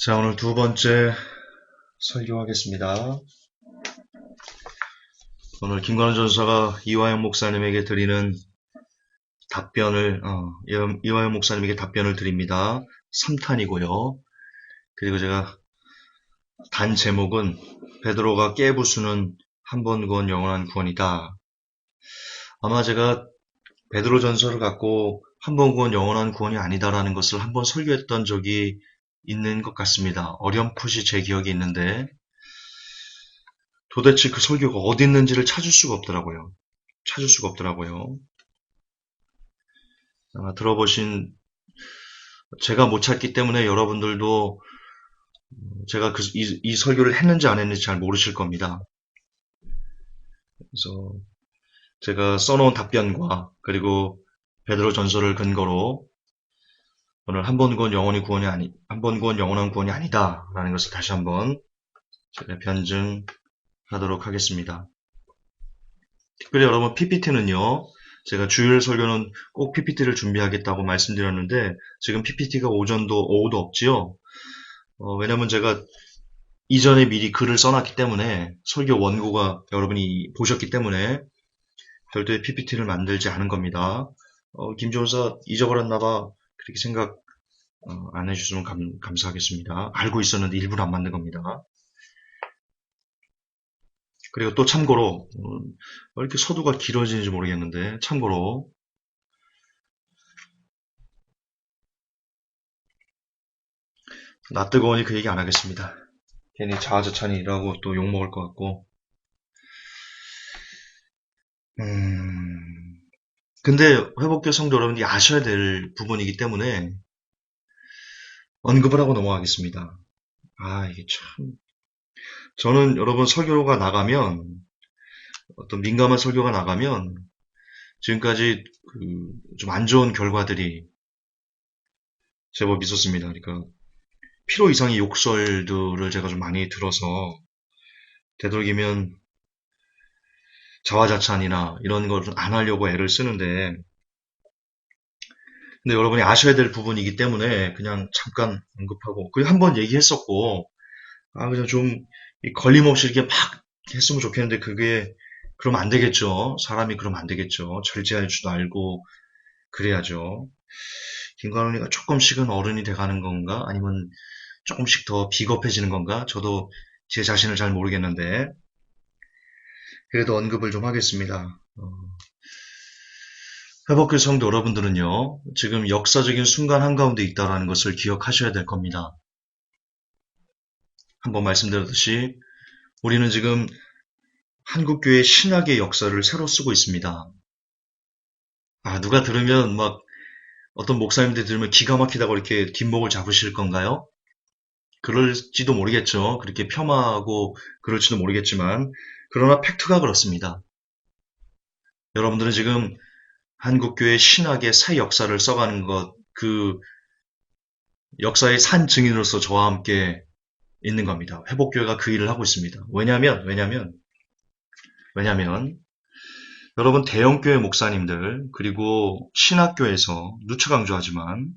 자, 오늘 두 번째 설교하겠습니다. 오늘 김관훈 전사가 이화영 목사님에게 드리는 답변을, 이화영 목사님에게 답변을 드립니다. 3탄이고요. 그리고 제가 단 제목은 베드로가 깨부수는 한 번 구원 영원한 구원이다. 아마 제가 베드로 전서를 갖고 한 번 구원 영원한 구원이 아니다라는 것을 한번 설교했던 적이 있는 것 같습니다. 어렴풋이 제 기억이 있는데 도대체 그 설교가 어디 있는지를 찾을 수가 없더라고요. 들어보신 제가 못 찾기 때문에 여러분들도 제가 이 설교를 했는지 안 했는지 잘 모르실 겁니다. 그래서 제가 써놓은 답변과 그리고 베드로 전서를 근거로 오늘 한 번 구원 한 번 구원 영원한 구원이 아니다라는 것을 다시 한번 제가 변증하도록 하겠습니다. 특별히 여러분 PPT는요. 제가 주일 설교는 꼭 PPT를 준비하겠다고 말씀드렸는데 지금 PPT가 오후도 없지요. 왜냐면 제가 이전에 미리 글을 써놨기 때문에 설교 원고가 여러분이 보셨기 때문에 별도의 PPT를 만들지 않은 겁니다. 김조사 잊어버렸나봐 그렇게 생각 안 해주시면 감사하겠습니다. 알고 있었는데 일부러 안 만든 겁니다. 그리고 또 참고로 왜 이렇게 서두가 길어지는지 모르겠는데 참고로 나 뜨거우니 그 얘기 안 하겠습니다. 괜히 자아자찬이라고 또 욕먹을 것 같고 근데 회복교 성도 여러분들이 아셔야 될 부분이기 때문에 언급을 하고 넘어가겠습니다. 이게 참 저는 여러분 설교가 나가면 어떤 민감한 설교가 나가면 지금까지 좀 안 좋은 결과들이 제법 있었습니다. 그러니까 필요 이상의 욕설들을 제가 좀 많이 들어서 되도록이면 자화자찬이나 이런 걸 좀 안 하려고 애를 쓰는데 근데 여러분이 아셔야 될 부분이기 때문에 그냥 잠깐 언급하고 그리고 한번 얘기했었고 그냥 좀 걸림없이 이렇게 막 했으면 좋겠는데 그게 그러면 안 되겠죠. 사람이 그러면 안 되겠죠. 절제할 줄도 알고 그래야죠. 김관훈이가 조금씩은 어른이 돼가는 건가? 아니면 조금씩 더 비겁해지는 건가? 저도 제 자신을 잘 모르겠는데 그래도 언급을 좀 하겠습니다. 회복교 성도 여러분들은요. 지금 역사적인 순간 한가운데 있다는 것을 기억하셔야 될 겁니다. 한번 말씀드렸듯이 우리는 지금 한국교회 신학의 역사를 새로 쓰고 있습니다. 누가 들으면 어떤 목사님들 들으면 기가 막히다고 이렇게 뒷목을 잡으실 건가요? 그럴지도 모르겠죠. 그렇게 폄하하고 그럴지도 모르겠지만 그러나 팩트가 그렇습니다. 여러분들은 지금 한국교회 신학의 새 역사를 써가는 것, 그 역사의 산 증인으로서 저와 함께 있는 겁니다. 회복교회가 그 일을 하고 있습니다. 왜냐면 여러분 대형교회 목사님들 그리고 신학교에서 누차 강조하지만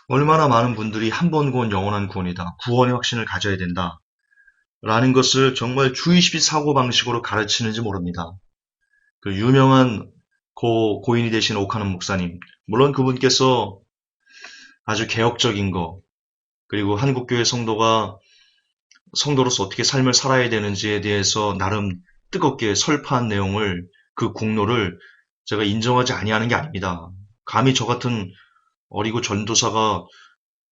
얼마나 많은 분들이 한 번 구원 영원한 구원이다. 구원의 확신을 가져야 된다. 라는 것을 정말 주의식 사고방식으로 가르치는지 모릅니다. 그 유명한 고인이 되신 오카는 목사님 물론 그분께서 아주 개혁적인 거 그리고 한국교회 성도로서 어떻게 삶을 살아야 되는지에 대해서 나름 뜨겁게 설파한 내용을 그 공로를 제가 인정하지 아니하는 게 아닙니다. 감히 저 같은 어리고 전도사가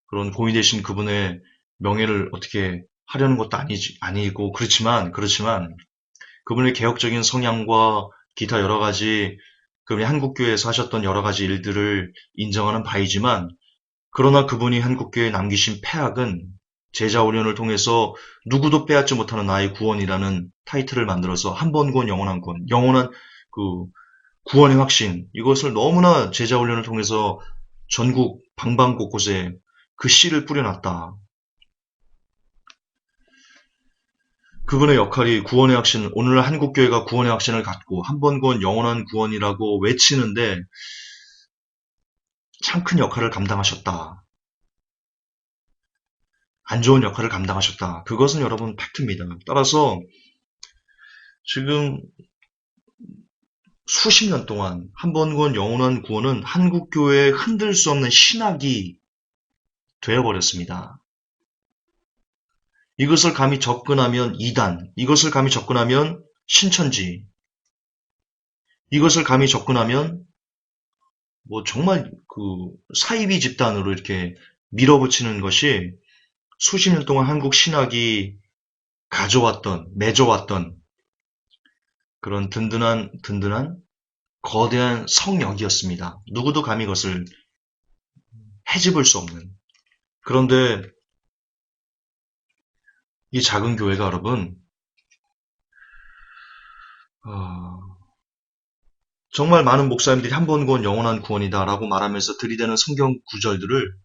그런 고인 되신 그분의 명예를 어떻게 하려는 것도 아니고 그렇지만 그분의 개혁적인 성향과 기타 여러 가지 그분이 한국교회에서 하셨던 여러 가지 일들을 인정하는 바이지만 그러나 그분이 한국교회에 남기신 폐학은 제자훈련을 통해서 누구도 빼앗지 못하는 나의 구원이라는 타이틀을 만들어서 한 번 구원 영원한 구원 영원한 그 구원의 확신 이것을 너무나 제자훈련을 통해서 전국 방방곳곳에 그 씨를 뿌려놨다. 그분의 역할이 구원의 확신, 오늘 한국교회가 구원의 확신을 갖고 한 번 구원 영원한 구원이라고 외치는데 참 큰 역할을 감당하셨다. 안 좋은 역할을 감당하셨다. 그것은 여러분 팩트입니다. 따라서 지금 수십 년 동안 한 번 구원 영원한 구원은 한국 교회에 흔들 수 없는 신학이 되어버렸습니다. 이것을 감히 접근하면 이단, 이것을 감히 접근하면 신천지, 이것을 감히 접근하면 뭐 정말 그 사이비 집단으로 이렇게 밀어붙이는 것이 수십 년 동안 한국 신학이 맺어왔던 그런 든든한 거대한 성역이었습니다. 누구도 감히 그것을 헤집을 수 없는. 그런데 이 작은 교회가 여러분, 어, 정말 많은 목사님들이 한 번 구원 영원한 구원이다라고 말하면서 들이대는 성경 구절들을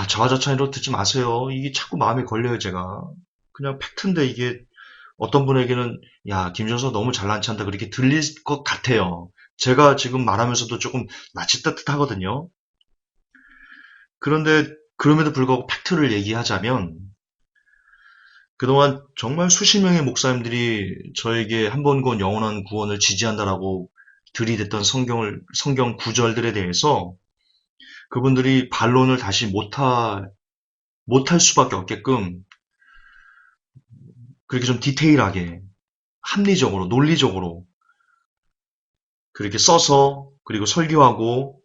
자화자찬으로 듣지 마세요. 이게 자꾸 마음에 걸려요, 제가. 그냥 팩트인데 이게 어떤 분에게는 야, 김준서 너무 잘난 체한다 그렇게 들릴 것 같아요. 제가 지금 말하면서도 조금 낯이 따뜻하거든요. 그런데 그럼에도 불구하고 팩트를 얘기하자면 그동안 정말 수십 명의 목사님들이 저에게 한 번 구원 영원한 구원을 지지한다라고 들이댔던 성경 구절들에 대해서 그분들이 반론을 다시 못할 수밖에 없게끔 그렇게 좀 디테일하게 합리적으로 논리적으로 그렇게 써서 그리고 설교하고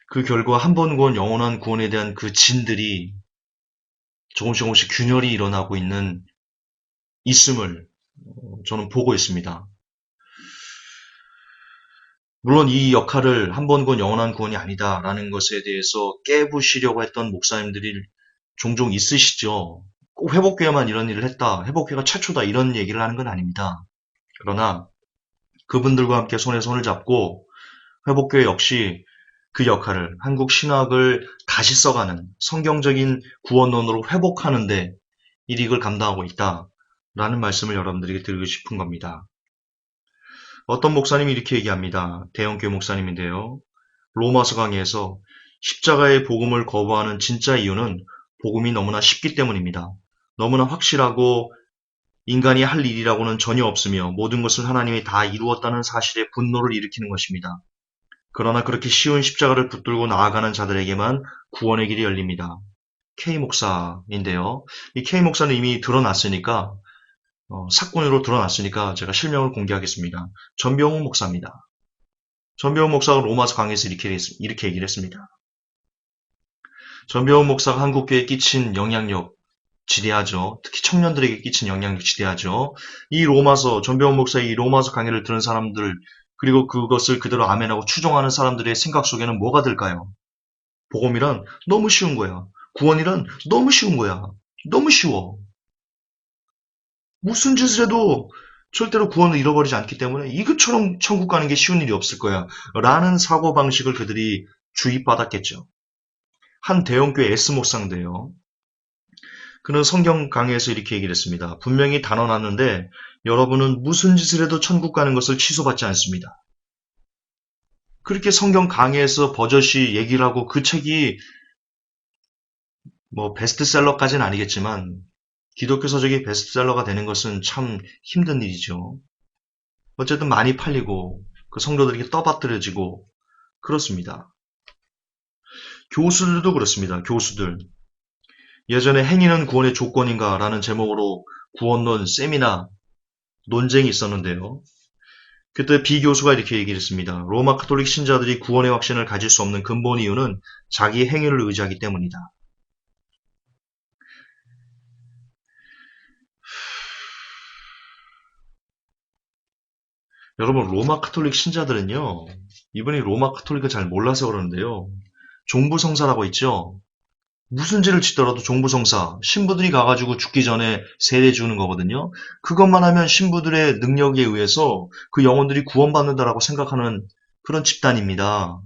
그 결과 한 번 구원 영원한 구원에 대한 그 진들이 조금씩 균열이 일어나고 있음을 저는 보고 있습니다. 물론 이 역할을 한 번 구원 영원한 구원이 아니다라는 것에 대해서 깨부시려고 했던 목사님들이 종종 있으시죠. 꼭 회복교회만 이런 일을 했다. 회복교회가 최초다. 이런 얘기를 하는 건 아닙니다. 그러나 그분들과 함께 손에 손을 잡고 회복교회 역시 그 역할을 한국 신학을 다시 써가는 성경적인 구원론으로 회복하는데 일익을 감당하고 있다라는 말씀을 여러분들에게 드리고 싶은 겁니다. 어떤 목사님이 이렇게 얘기합니다. 대형교회 목사님인데요. 로마서 강의에서 십자가의 복음을 거부하는 진짜 이유는 복음이 너무나 쉽기 때문입니다. 너무나 확실하고 인간이 할 일이라고는 전혀 없으며 모든 것을 하나님이 다 이루었다는 사실에 분노를 일으키는 것입니다. 그러나 그렇게 쉬운 십자가를 붙들고 나아가는 자들에게만 구원의 길이 열립니다. K 목사인데요. 이 K 목사는 이미 드러났으니까 사건으로 드러났으니까 제가 실명을 공개하겠습니다. 전병훈 목사입니다. 전병훈 목사가 로마서 강의에서 이렇게 얘기를 했습니다. 전병훈 목사가 한국교회에 끼친 영향력 지대하죠. 특히 청년들에게 끼친 영향력 지대하죠. 이 로마서, 전병훈 목사의 이 로마서 강의를 들은 사람들, 그리고 그것을 그대로 아멘하고 추종하는 사람들의 생각 속에는 뭐가 들까요? 복음이란 너무 쉬운 거야. 구원이란 너무 쉬운 거야. 너무 쉬워. 무슨 짓을 해도 절대로 구원을 잃어버리지 않기 때문에 이것처럼 천국 가는 게 쉬운 일이 없을 거야. 라는 사고방식을 그들이 주입받았겠죠. 한 대형교회 S 목사인데요. 그는 성경 강의에서 이렇게 얘기를 했습니다. 분명히 단언하는데 여러분은 무슨 짓을 해도 천국 가는 것을 취소받지 않습니다. 그렇게 성경 강의에서 버젓이 얘기를 하고 그 책이 뭐 베스트셀러까지는 아니겠지만 기독교 서적이 베스트셀러가 되는 것은 참 힘든 일이죠. 어쨌든 많이 팔리고 그 성도들에게 떠받들여지고 그렇습니다. 교수들도 그렇습니다. 교수들. 예전에 행위는 구원의 조건인가 라는 제목으로 구원론 세미나 논쟁이 있었는데요. 그때 B 교수가 이렇게 얘기를 했습니다. 로마 카톨릭 신자들이 구원의 확신을 가질 수 없는 근본 이유는 자기 행위를 의지하기 때문이다. 여러분, 로마 카톨릭 신자들은요, 이분이 로마 카톨릭을 잘 몰라서 그러는데요. 종부성사라고 있죠? 무슨 죄를 짓더라도 종부성사, 신부들이 가가지고 죽기 전에 세례 주는 거거든요. 그것만 하면 신부들의 능력에 의해서 그 영혼들이 구원받는다라고 생각하는 그런 집단입니다.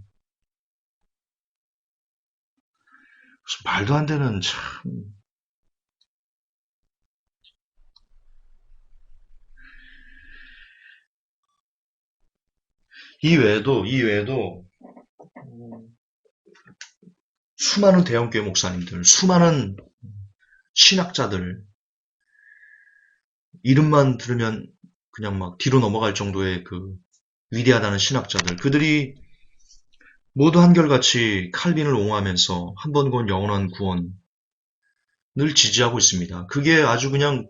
무슨 말도 안 되는 참. 이 외에도 수많은 대형교회 목사님들, 수많은 신학자들, 이름만 들으면 그냥 막 뒤로 넘어갈 정도의 그 위대하다는 신학자들, 그들이 모두 한결같이 칼빈을 옹호하면서 한 번 건 영원한 구원을 지지하고 있습니다. 그게 아주 그냥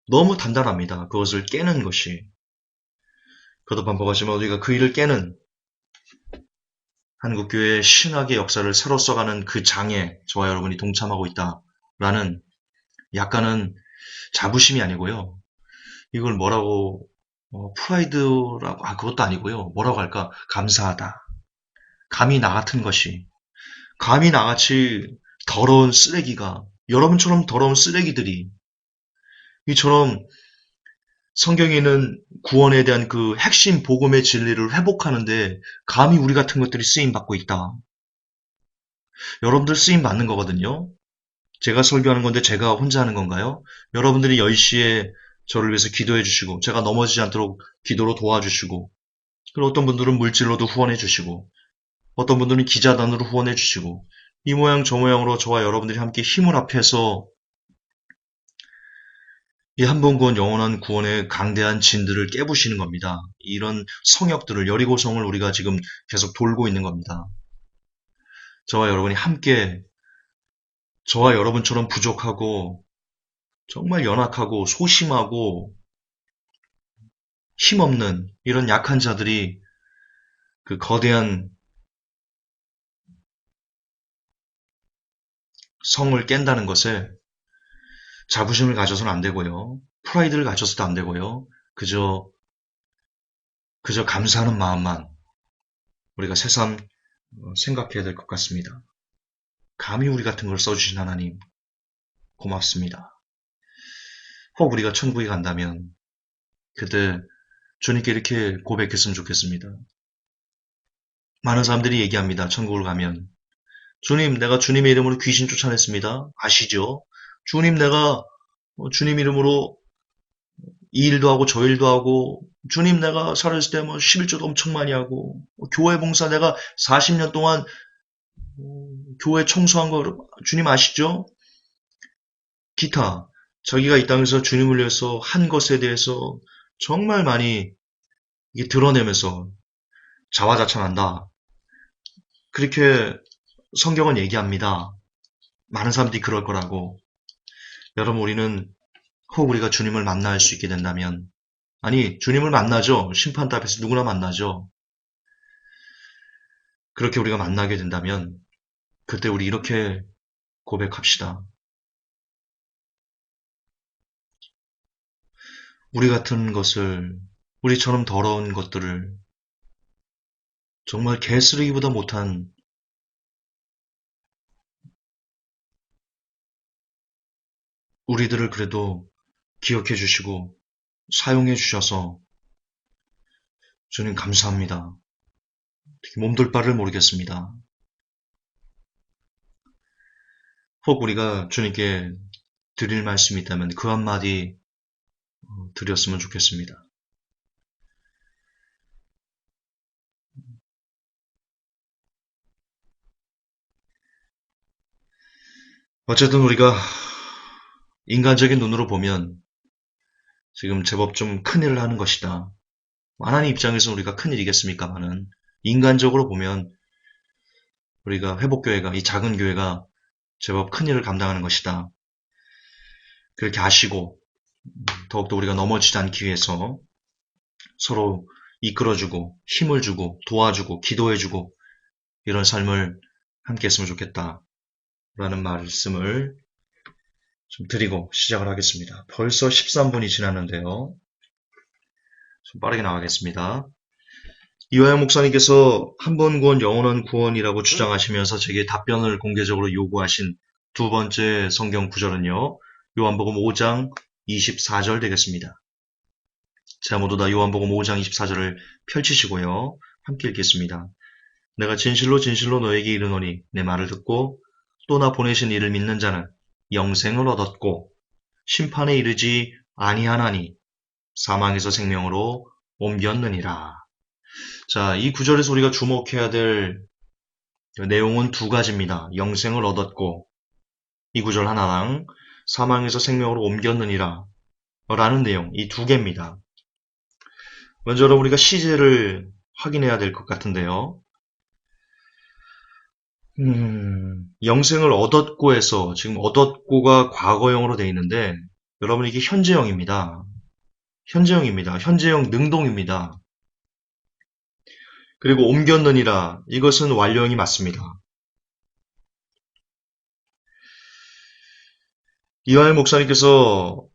너무 단단합니다. 그것을 깨는 것이. 그도 반복하지만 우리가 그 일을 깨는 한국교회의 신학의 역사를 새로 써가는 그 장에 저와 여러분이 동참하고 있다라는 약간은 자부심이 아니고요. 이걸 뭐라고 프라이드라고 그것도 아니고요. 뭐라고 할까? 감사하다. 감히 나 같은 것이 감히 나같이 더러운 쓰레기가 여러분처럼 더러운 쓰레기들이 이처럼 성경에 있는 구원에 대한 그 핵심 복음의 진리를 회복하는데 감히 우리 같은 것들이 쓰임 받고 있다. 여러분들 쓰임 받는 거거든요. 제가 설교하는 건데 제가 혼자 하는 건가요? 여러분들이 10시에 저를 위해서 기도해 주시고 제가 넘어지지 않도록 기도로 도와주시고 그리고 어떤 분들은 물질로도 후원해 주시고 어떤 분들은 기자단으로 후원해 주시고 이 모양 저 모양으로 저와 여러분들이 함께 힘을 합해서 이 한 번 구원 영원한 구원의 강대한 진들을 깨부시는 겁니다. 이런 성역들을 여리고성을 우리가 지금 계속 돌고 있는 겁니다. 저와 여러분이 함께 저와 여러분처럼 부족하고 정말 연약하고 소심하고 힘없는 이런 약한 자들이 그 거대한 성을 깬다는 것에 자부심을 가져서는 안 되고요. 프라이드를 가져서도 안 되고요. 그저 감사하는 마음만 우리가 새삼 생각해야 될 것 같습니다. 감히 우리 같은 걸 써주신 하나님 고맙습니다. 혹 우리가 천국에 간다면 그때 주님께 이렇게 고백했으면 좋겠습니다. 많은 사람들이 얘기합니다. 천국을 가면 주님, 내가 주님의 이름으로 귀신 쫓아냈습니다. 아시죠? 주님, 내가 주님 이름으로 이 일도 하고 저 일도 하고 주님, 내가 살아있을 때 11조도 엄청 많이 하고 교회 봉사 내가 40년 동안 교회 청소한 거 주님 아시죠? 기타 자기가 이 땅에서 주님을 위해서 한 것에 대해서 정말 많이 이게 드러내면서 자화자찬한다. 그렇게 성경은 얘기합니다. 많은 사람들이 그럴 거라고. 여러분 우리는 혹 우리가 주님을 만날 수 있게 된다면 아니 주님을 만나죠. 심판대 앞에서 누구나 만나죠. 그렇게 우리가 만나게 된다면 그때 우리 이렇게 고백합시다. 우리 같은 것을 우리처럼 더러운 것들을 정말 개쓰레기보다 못한 우리들을 그래도 기억해 주시고 사용해 주셔서 주님 감사합니다. 특히 몸둘 바를 모르겠습니다. 혹 우리가 주님께 드릴 말씀이 있다면 그 한마디 드렸으면 좋겠습니다. 어쨌든 우리가 인간적인 눈으로 보면 지금 제법 좀 큰일을 하는 것이다. 하나님 입장에서 우리가 큰일이겠습니까마는 인간적으로 보면 우리가 회복교회가 이 작은 교회가 제법 큰일을 감당하는 것이다. 그렇게 아시고 더욱더 우리가 넘어지지 않기 위해서 서로 이끌어주고 힘을 주고 도와주고 기도해주고 이런 삶을 함께 했으면 좋겠다 라는 말씀을 좀 드리고 시작을 하겠습니다. 벌써 13분이 지났는데요. 좀 빠르게 나가겠습니다. 이화영 목사님께서 한 번 구원 영원한 구원이라고 주장하시면서 제게 답변을 공개적으로 요구하신 두 번째 성경 구절은요. 요한복음 5장 24절 되겠습니다. 자, 모두 다 요한복음 5장 24절을 펼치시고요. 함께 읽겠습니다. 내가 진실로 진실로 너에게 이르노니 내 말을 듣고 또 나 보내신 이를 믿는 자는 영생을 얻었고 심판에 이르지 아니하나니 사망에서 생명으로 옮겼느니라. 자, 이 구절에서 우리가 주목해야 될 내용은 두 가지입니다. 영생을 얻었고 이 구절 하나랑 사망에서 생명으로 옮겼느니라 라는 내용, 이 두 개입니다. 먼저 여러분 우리가 시제를 확인해야 될 것 같은데요. 영생을 얻었고에서 지금 얻었고가 과거형으로 되어 있는데 여러분 이게 현재형입니다. 현재형 능동입니다. 그리고 옮겼느니라 이것은 완료형이 맞습니다. 이화영 목사님께서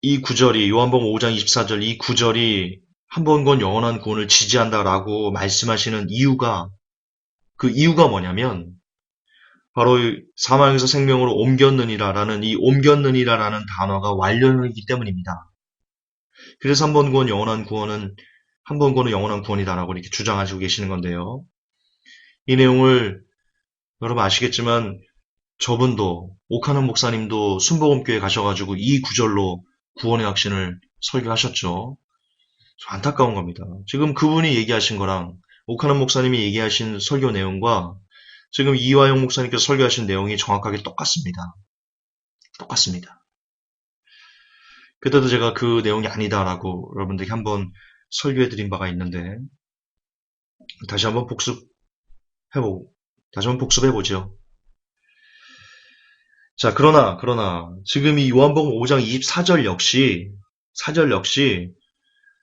이 구절이 요한복음 5장 24절 이 구절이 한 번 건 영원한 구원을 지지한다라고 말씀하시는 이유가 그 이유가 뭐냐면 바로 사망에서 생명으로 옮겼느니라라는 이 옮겼느니라라는 단어가 완료형이기 때문입니다. 그래서 한 번 구원 영원한 구원이다라고 이렇게 주장하시고 계시는 건데요. 이 내용을 여러분 아시겠지만 저분도 오카는 목사님도 순복음교회 가셔가지고 이 구절로 구원의 확신을 설교하셨죠. 좀 안타까운 겁니다. 지금 그분이 얘기하신 거랑 오카는 목사님이 얘기하신 설교 내용과 지금 이화영 목사님께서 설교하신 내용이 정확하게 똑같습니다. 똑같습니다. 그때도 제가 그 내용이 아니다라고 여러분들께 한번 설교해드린 바가 있는데 다시 한번 복습해보죠. 자, 그러나 지금 이 요한복음 5장 24절 역시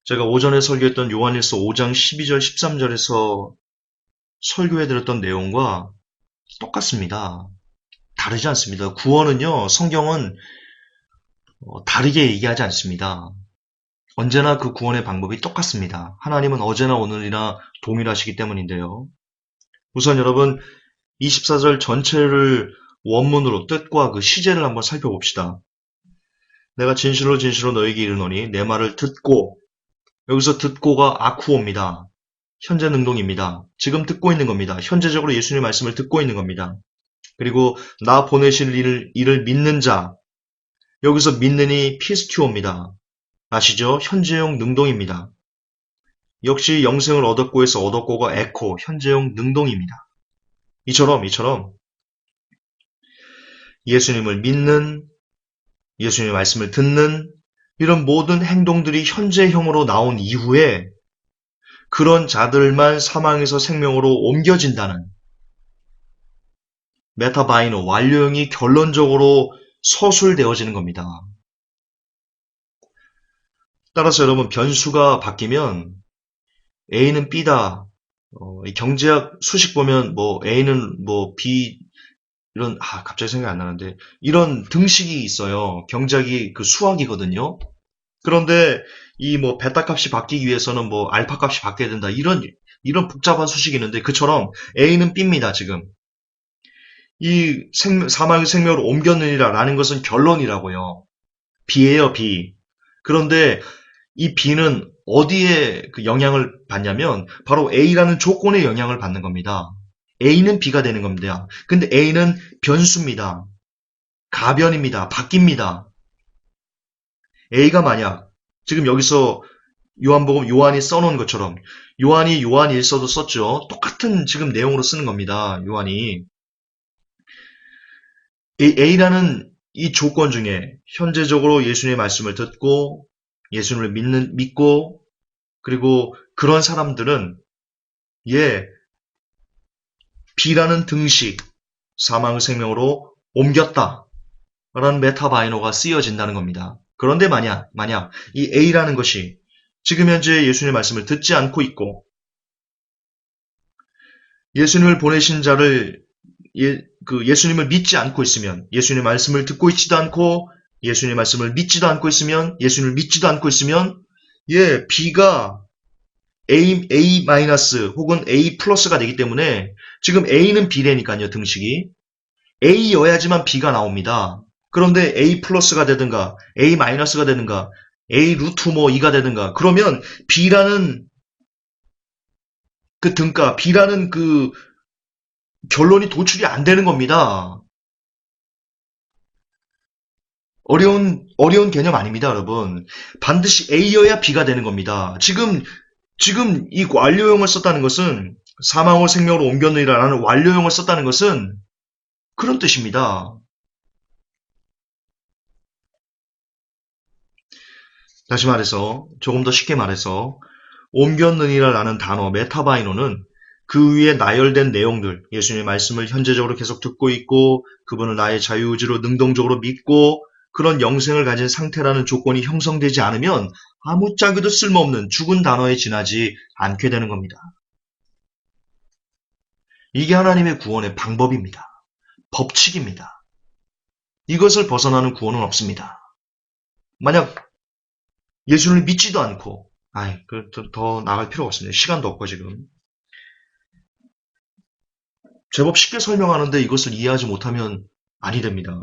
제가 오전에 설교했던 요한일서 5장 12절 13절에서 설교해드렸던 내용과 똑같습니다. 다르지 않습니다. 구원은요, 성경은 다르게 얘기하지 않습니다. 언제나 그 구원의 방법이 똑같습니다. 하나님은 어제나 오늘이나 동일하시기 때문인데요. 우선 여러분 24절 전체를 원문으로 뜻과 그 시제를 한번 살펴봅시다. 내가 진실로 너에게 이르노니 내 말을 듣고, 여기서 듣고가 아쿠오입니다. 현재 능동입니다. 지금 듣고 있는 겁니다. 현재적으로 예수님의 말씀을 듣고 있는 겁니다. 그리고 나 보내실 이를 믿는 자, 여기서 믿는이 피스튜어입니다. 아시죠? 현재형 능동입니다. 역시 영생을 얻었고 해서 얻었고가 에코, 현재형 능동입니다. 이처럼 예수님을 믿는, 예수님의 말씀을 듣는 이런 모든 행동들이 현재형으로 나온 이후에 그런 자들만 사망에서 생명으로 옮겨진다는 메타바이노, 완료형이 결론적으로 서술되어지는 겁니다. 따라서 여러분 변수가 바뀌면 A는 B다. 경제학 수식 보면 뭐 A는 뭐 B 이런 갑자기 생각이 안 나는데 이런 등식이 있어요. 경제학이 그 수학이거든요. 그런데 이 뭐 베타 값이 바뀌기 위해서는 뭐 알파 값이 바뀌어야 된다. 이런 복잡한 수식이 있는데 그처럼 A는 B입니다. 지금 이 사망의 생명으로 옮겼느니라라는 것은 결론이라고요. B예요, B. 그런데 이 B는 어디에 그 영향을 받냐면 바로 A라는 조건의 영향을 받는 겁니다. A는 B가 되는 겁니다. 근데 A는 변수입니다. 가변입니다. 바뀝니다. A가 만약 지금 여기서 요한복음 요한이 써놓은 것처럼 요한이 요한일서도 썼죠. 똑같은 지금 내용으로 쓰는 겁니다. 요한이 A라는 이 조건 중에 현재적으로 예수님의 말씀을 듣고 예수님을 믿고 그리고 그런 사람들은 B라는 등식 사망의 생명으로 옮겼다 라는 메타바이노가 쓰여진다는 겁니다. 그런데 만약 이 A라는 것이 지금 현재 예수님의 말씀을 듣지 않고 있고 예수님을 보내신 자를 예수님을 믿지 않고 있으면 예수님의 말씀을 듣고 있지도 않고 예수님의 말씀을 믿지도 않고 있으면 예수님을 믿지도 않고 있으면 B가 A 마이너스 혹은 A 플러스가 되기 때문에 지금 A는 B라니까요. 등식이 A여야지만 B가 나옵니다. 그런데 A 플러스가 되든가 A 마이너스가 되든가 A 루트 2가 되든가 그러면 B라는 그 등가 B라는 그 결론이 도출이 안 되는 겁니다. 어려운 개념 아닙니다, 여러분. 반드시 A여야 B가 되는 겁니다. 지금 이 완료형을 썼다는 것은 사망 후 생명으로 옮겼느니라라는 완료형을 썼다는 것은 그런 뜻입니다. 다시 말해서, 조금 더 쉽게 말해서 옮겼느니라라는 단어 메타바이노는 그 위에 나열된 내용들, 예수님의 말씀을 현재적으로 계속 듣고 있고 그분을 나의 자유의지로 능동적으로 믿고 그런 영생을 가진 상태라는 조건이 형성되지 않으면 아무짝에도 쓸모없는 죽은 단어에 지나지 않게 되는 겁니다. 이게 하나님의 구원의 방법입니다. 법칙입니다. 이것을 벗어나는 구원은 없습니다. 만약 예수를 믿지도 않고, 더 나갈 필요가 없습니다. 시간도 없고 지금. 제법 쉽게 설명하는데 이것을 이해하지 못하면 아니 됩니다.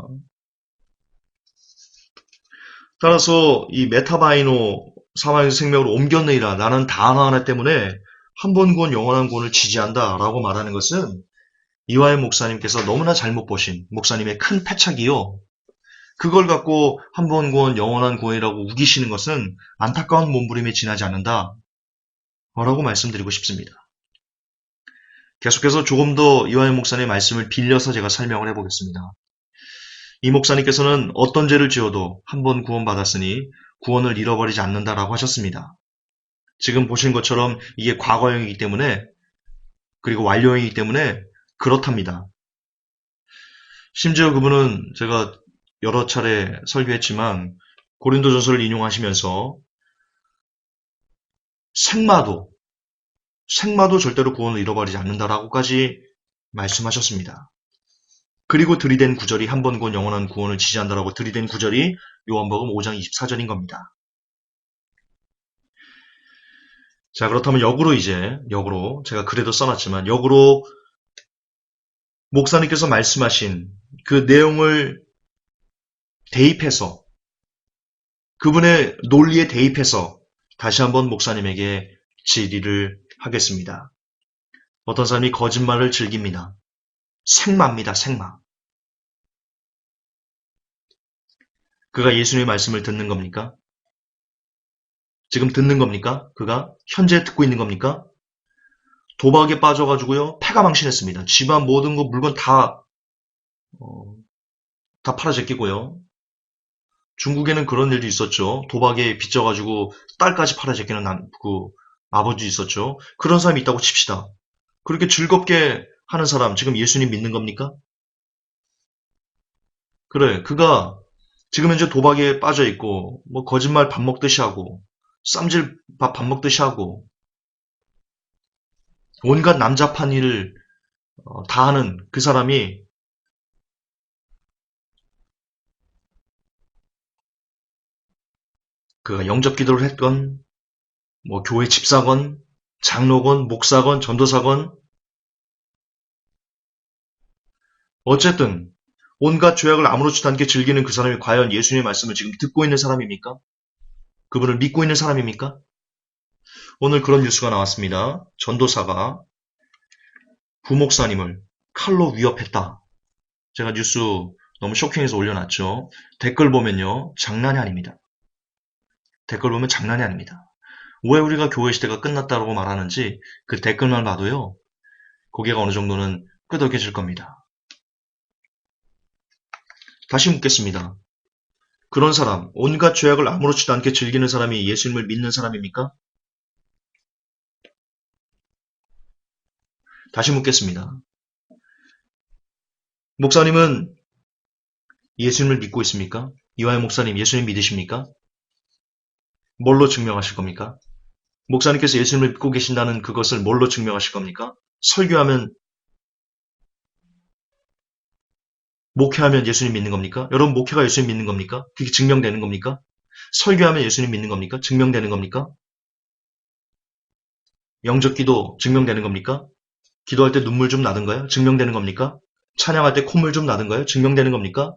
따라서 이 메타바이노 사망에서 생명으로 옮겼느니라 라는 단어 하나 때문에 한 번 구원 영원한 구원을 지지한다 라고 말하는 것은 이화영 목사님께서 너무나 잘못 보신 목사님의 큰 패착이요. 그걸 갖고 한 번 구원 영원한 구원이라고 우기시는 것은 안타까운 몸부림에 지나지 않는다 라고 말씀드리고 싶습니다. 계속해서 조금 더 이화영 목사님의 말씀을 빌려서 제가 설명을 해보겠습니다. 이 목사님께서는 어떤 죄를 지어도 한 번 구원받았으니 구원을 잃어버리지 않는다라고 하셨습니다. 지금 보신 것처럼 이게 과거형이기 때문에 그리고 완료형이기 때문에 그렇답니다. 심지어 그분은 제가 여러 차례 설교했지만 고린도전서를 인용하시면서 생마도 절대로 구원을 잃어버리지 않는다라고까지 말씀하셨습니다. 그리고 들이댄 구절이 한 번 구원 영원한 구원을 지지한다라고 들이댄 구절이 요한복음 5장 24절인 겁니다. 자, 그렇다면 역으로 제가 글에도 써놨지만 역으로 목사님께서 말씀하신 그 내용을 대입해서 그분의 논리에 대입해서 다시 한번 목사님에게 질의를 하겠습니다. 어떤 사람이 거짓말을 즐깁니다. 생마입니다. 생마. 그가 예수님의 말씀을 듣는 겁니까? 지금 듣는 겁니까? 그가 현재 듣고 있는 겁니까? 도박에 빠져가지고요. 패가 망신했습니다. 집안 모든 거 물건 다 팔아 제끼고요. 중국에는 그런 일도 있었죠. 도박에 빚져가지고 딸까지 팔아 제끼는 그 아버지 있었죠. 그런 사람이 있다고 칩시다. 그렇게 즐겁게 하는 사람 지금 예수님 믿는 겁니까? 그래, 그가 지금 현재 도박에 빠져 있고 뭐 거짓말 밥 먹듯이 하고 쌈질 밥 먹듯이 하고 온갖 남자판 일을 다 하는 그 사람이 그가 영접 기도를 했건 뭐 교회 집사건 장로건 목사건 전도사건 어쨌든 온갖 죄악을 아무렇지도 않게 즐기는 그 사람이 과연 예수님의 말씀을 지금 듣고 있는 사람입니까? 그분을 믿고 있는 사람입니까? 오늘 그런 뉴스가 나왔습니다. 전도사가 부목사님을 칼로 위협했다. 제가 뉴스 너무 쇼킹해서 올려놨죠. 댓글 보면요. 장난이 아닙니다. 댓글 보면 장난이 아닙니다. 왜 우리가 교회 시대가 끝났다고 말하는지 그 댓글만 봐도요. 고개가 어느 정도는 끄덕여질 겁니다. 다시 묻겠습니다. 그런 사람, 온갖 죄악을 아무렇지도 않게 즐기는 사람이 예수님을 믿는 사람입니까? 다시 묻겠습니다. 목사님은 예수님을 믿고 있습니까? 이화영 목사님 예수님 믿으십니까? 뭘로 증명하실 겁니까? 목사님께서 예수님을 믿고 계신다는 그것을 뭘로 증명하실 겁니까? 설교하면, 목회하면 예수님 믿는 겁니까? 여러분 목회가 예수님 믿는 겁니까? 그게 증명되는 겁니까? 설교하면 예수님 믿는 겁니까? 증명되는 겁니까? 영접기도 증명되는 겁니까? 기도할 때 눈물 좀 나던가요? 증명되는 겁니까? 찬양할 때 콧물 좀 나던가요? 증명되는 겁니까?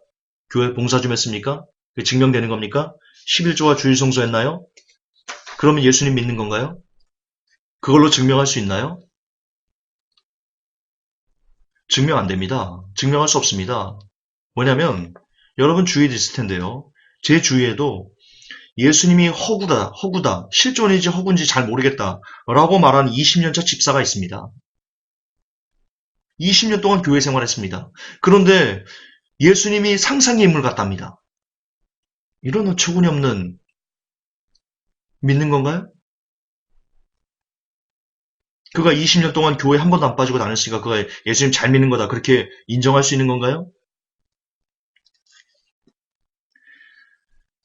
교회 봉사 좀 했습니까? 그게 증명되는 겁니까? 11조와 주일 성수했나요? 그러면 예수님 믿는 건가요? 그걸로 증명할 수 있나요? 증명 안 됩니다. 증명할 수 없습니다. 뭐냐면 여러분 주위에도 있을 텐데요. 제 주위에도 예수님이 허구다, 실존인지 허구인지 잘 모르겠다 라고 말하는 20년차 집사가 있습니다. 20년 동안 교회 생활했습니다. 그런데 예수님이 상상의 인물 같답니다. 이런 어처구니 없는 믿는 건가요? 그가 20년 동안 교회 한 번도 안 빠지고 다녔으니까 그가 예수님 잘 믿는 거다. 그렇게 인정할 수 있는 건가요?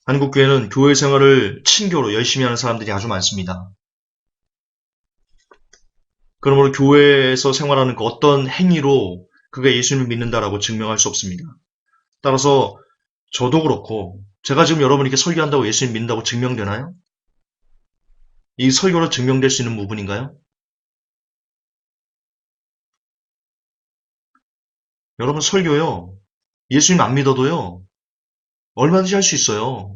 한국교회는 교회 생활을 친교로 열심히 하는 사람들이 아주 많습니다. 그러므로 교회에서 생활하는 그 어떤 행위로 그가 예수님을 믿는다라고 증명할 수 없습니다. 따라서 저도 그렇고 제가 지금 여러분에게 설교한다고 예수님 믿는다고 증명되나요? 이 설교로 증명될 수 있는 부분인가요? 여러분 설교요. 예수님 안 믿어도요. 얼마든지 할 수 있어요.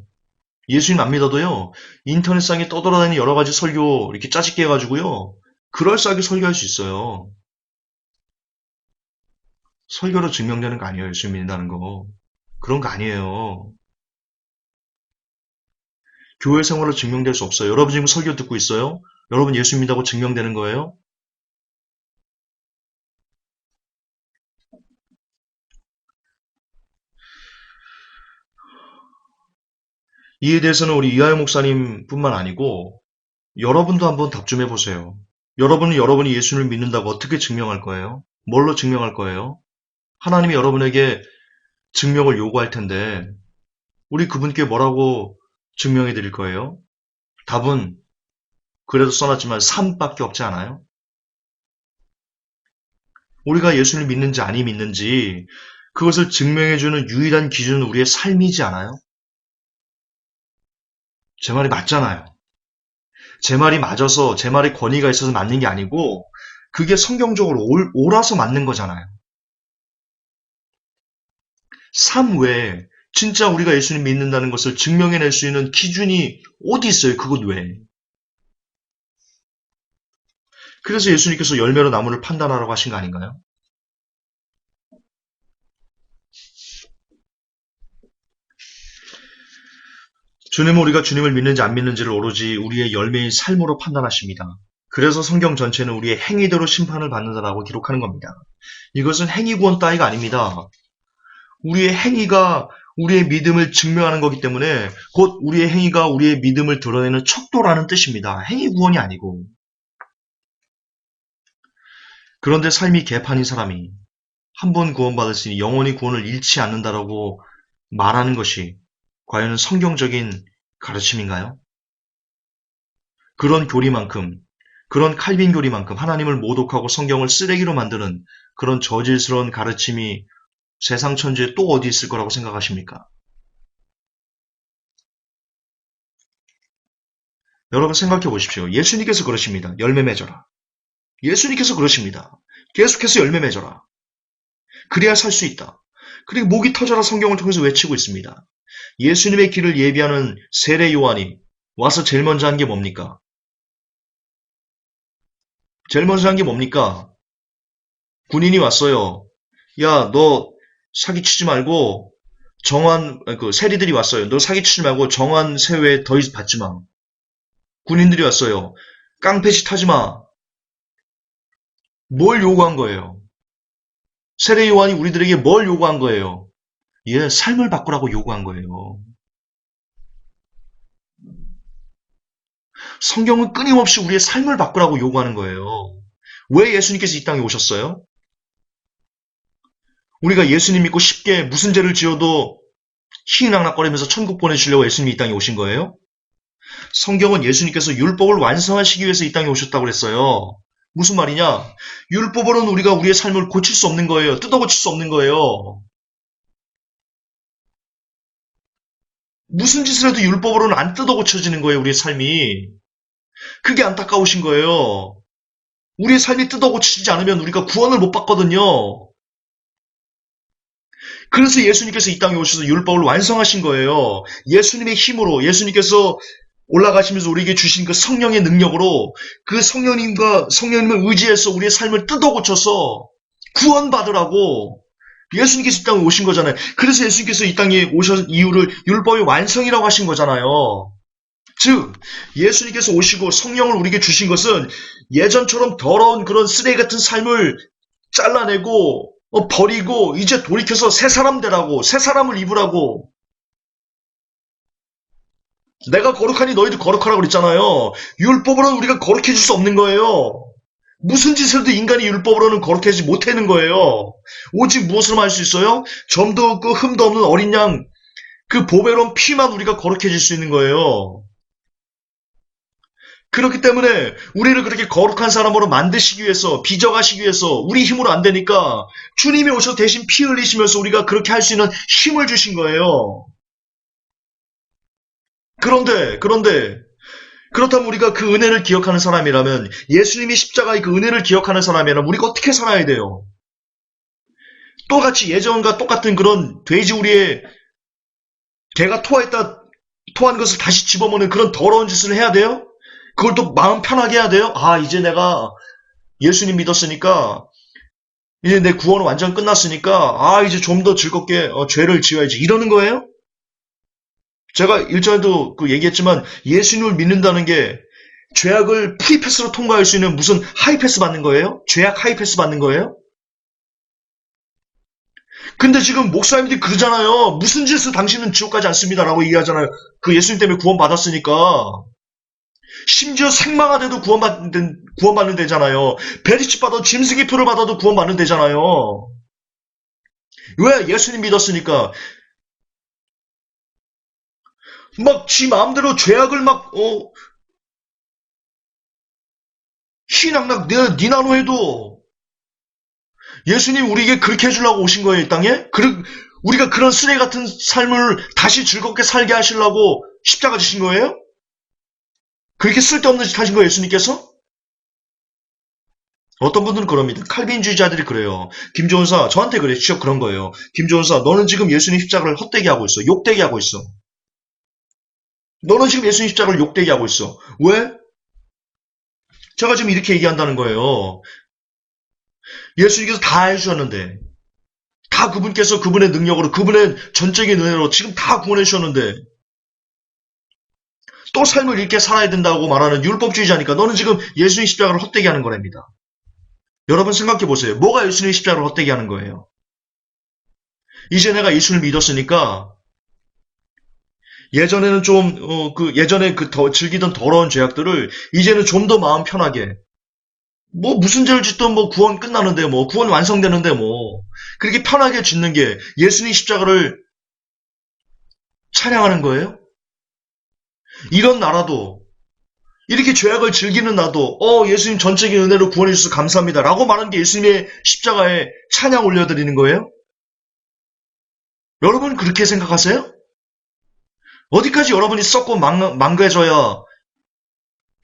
예수님 안 믿어도요. 인터넷상에 떠돌아다니는 여러 가지 설교 이렇게 짜집게 해가지고요. 그럴싸하게 설교할 수 있어요. 설교로 증명되는 거 아니에요. 예수님 믿는다는 거. 그런 거 아니에요. 교회 생활로 증명될 수 없어요. 여러분 지금 설교 듣고 있어요? 여러분 예수 믿다고 증명되는 거예요? 이에 대해서는 우리 이하영 목사님 뿐만 아니고 여러분도 한번 답 좀 해보세요. 여러분은 여러분이 예수를 믿는다고 어떻게 증명할 거예요? 뭘로 증명할 거예요? 하나님이 여러분에게 증명을 요구할 텐데 우리 그분께 뭐라고 증명해 드릴 거예요? 답은 그래도 써놨지만 삶밖에 없지 않아요? 우리가 예수를 믿는지 아니 믿는지 그것을 증명해주는 유일한 기준은 우리의 삶이지 않아요? 제 말이 맞잖아요. 제 말이 맞아서 제 말에 권위가 있어서 맞는 게 아니고 그게 성경적으로 옳아서 맞는 거잖아요. 삶 외에 진짜 우리가 예수님 믿는다는 것을 증명해낼 수 있는 기준이 어디 있어요? 그것 외에. 그래서 예수님께서 열매로 나무를 판단하라고 하신 거 아닌가요? 주님은 우리가 주님을 믿는지 안 믿는지를 오로지 우리의 열매인 삶으로 판단하십니다. 그래서 성경 전체는 우리의 행위대로 심판을 받는다라고 기록하는 겁니다. 이것은 행위 구원 따위가 아닙니다. 우리의 행위가 우리의 믿음을 증명하는 거기 때문에 곧 우리의 행위가 우리의 믿음을 드러내는 척도라는 뜻입니다. 행위 구원이 아니고. 그런데 삶이 개판인 사람이 한 번 구원받았으니 영원히 구원을 잃지 않는다라고 말하는 것이 과연 성경적인 가르침인가요? 그런 교리만큼, 그런 칼빈 교리만큼 하나님을 모독하고 성경을 쓰레기로 만드는 그런 저질스러운 가르침이 세상 천지에 또 어디 있을 거라고 생각하십니까? 여러분 생각해 보십시오. 예수님께서 그러십니다. 열매 맺어라. 예수님께서 그러십니다. 계속해서 열매 맺어라. 그래야 살 수 있다. 그리고 목이 터져라 성경을 통해서 외치고 있습니다. 예수님의 길을 예비하는 세례 요한이 와서 제일 먼저 한 게 뭡니까? 제일 먼저 한 게 뭡니까? 군인이 왔어요. 야, 너 사기치지 말고 세리들이 왔어요. 너 사기치지 말고 정한 세외 더 이상 받지 마. 군인들이 왔어요. 깡패짓 하지 마. 뭘 요구한 거예요? 세례 요한이 우리들에게 뭘 요구한 거예요? 예, 삶을 바꾸라고 요구한 거예요. 성경은 끊임없이 우리의 삶을 바꾸라고 요구하는 거예요. 왜 예수님께서 이 땅에 오셨어요? 우리가 예수님 믿고 쉽게 무슨 죄를 지어도 희낙낙거리면서 천국 보내주려고 예수님이 이 땅에 오신 거예요? 성경은 예수님께서 율법을 완성하시기 위해서 이 땅에 오셨다고 그랬어요. 무슨 말이냐? 율법으로는 우리가 우리의 삶을 고칠 수 없는 거예요. 뜯어고칠 수 없는 거예요. 무슨 짓을 해도 율법으로는 안 뜯어고쳐지는 거예요, 우리의 삶이. 그게 안타까우신 거예요. 우리의 삶이 뜯어고치지 않으면 우리가 구원을 못 받거든요. 그래서 예수님께서 이 땅에 오셔서 율법을 완성하신 거예요. 예수님의 힘으로, 예수님께서 올라가시면서 우리에게 주신 그 성령의 능력으로 그 성령님을 의지해서 우리의 삶을 뜯어고쳐서 구원받으라고 예수님께서 이 땅에 오신 거잖아요. 그래서 예수님께서 이 땅에 오신 이유를 율법의 완성이라고 하신 거잖아요. 즉 예수님께서 오시고 성령을 우리에게 주신 것은 예전처럼 더러운 그런 쓰레기 같은 삶을 잘라내고 버리고 이제 돌이켜서 새 사람 되라고, 새 사람을 입으라고. 내가 거룩하니 너희도 거룩하라고 그랬잖아요. 율법으로는 우리가 거룩해질 수 없는 거예요. 무슨 짓을 해도 인간이 율법으로는 거룩해지지 못하는 거예요. 오직 무엇으로만 할 수 있어요? 점도 없고 흠도 없는 어린 양, 그 보배로운 피만 우리가 거룩해질 수 있는 거예요. 그렇기 때문에 우리를 그렇게 거룩한 사람으로 만드시기 위해서, 빚어가시기 위해서 우리 힘으로 안 되니까 주님이 오셔서 대신 피 흘리시면서 우리가 그렇게 할 수 있는 힘을 주신 거예요. 그런데 그렇다면 우리가 그 은혜를 기억하는 사람이라면, 예수님이 십자가의 그 은혜를 기억하는 사람이라면 우리가 어떻게 살아야 돼요? 똑같이 예전과 똑같은 그런 돼지우리의 개가 토한 것을 다시 집어먹는 그런 더러운 짓을 해야 돼요? 그걸 또 마음 편하게 해야 돼요? 아, 이제 내가 예수님 믿었으니까, 이제 내 구원은 완전 끝났으니까, 아, 이제 좀 더 즐겁게 죄를 지어야지. 이러는 거예요? 제가 일전에도 얘기했지만, 예수님을 믿는다는 게 죄악을 프리패스로 통과할 수 있는 무슨 하이패스 받는 거예요? 죄악 하이패스 받는 거예요? 근데 지금 목사님들이 그러잖아요. 무슨 짓을 당신은 지옥 가지 않습니다라고 얘기하잖아요. 그 예수님 때문에 구원 받았으니까. 심지어 생마가 돼도 구원받는 데잖아요. 베리칩 받아도 짐승의 표를 받아도 구원받는 데잖아요. 왜? 예수님 믿었으니까. 막 지 마음대로 죄악을 희낙낙 니나노 해도 예수님 우리에게 그렇게 해주려고 오신 거예요, 이 땅에? 우리가 그런 쓰레기 같은 삶을 다시 즐겁게 살게 하시려고 십자가 지신 거예요? 그렇게 쓸데없는 짓 하신 거예요, 예수님께서? 어떤 분들은 그럽니다. 칼빈주의자들이 그래요. 김조은사, 저한테 그래, 직접 그런 거예요. 김조은사, 너는 지금 예수님 십자가를 헛되게 하고 있어. 욕되게 하고 있어. 너는 지금 예수님 십자가를 욕되게 하고 있어. 왜? 제가 지금 이렇게 얘기한다는 거예요. 예수님께서 다 해주셨는데, 다 그분께서 그분의 능력으로, 그분의 전적인 은혜로 지금 다 구원해 주셨는데, 또 삶을 이렇게 살아야 된다고 말하는 율법주의자니까 너는 지금 예수님 십자가를 헛되게 하는 거랍니다. 여러분 생각해 보세요. 뭐가 예수님 십자가를 헛되게 하는 거예요? 이제 내가 예수를 믿었으니까 예전에는 예전에 즐기던 더러운 죄악들을 이제는 좀 더 마음 편하게, 무슨 죄를 짓든 구원 끝나는데 구원 완성되는데 그렇게 편하게 짓는 게 예수님 십자가를 찬양하는 거예요? 이런 나라도, 이렇게 죄악을 즐기는 나도 예수님 전적인 은혜로 구원해 주셔서 감사합니다 라고 말하는 게 예수님의 십자가에 찬양 올려드리는 거예요? 여러분 그렇게 생각하세요? 어디까지 여러분이 썩고 망가져야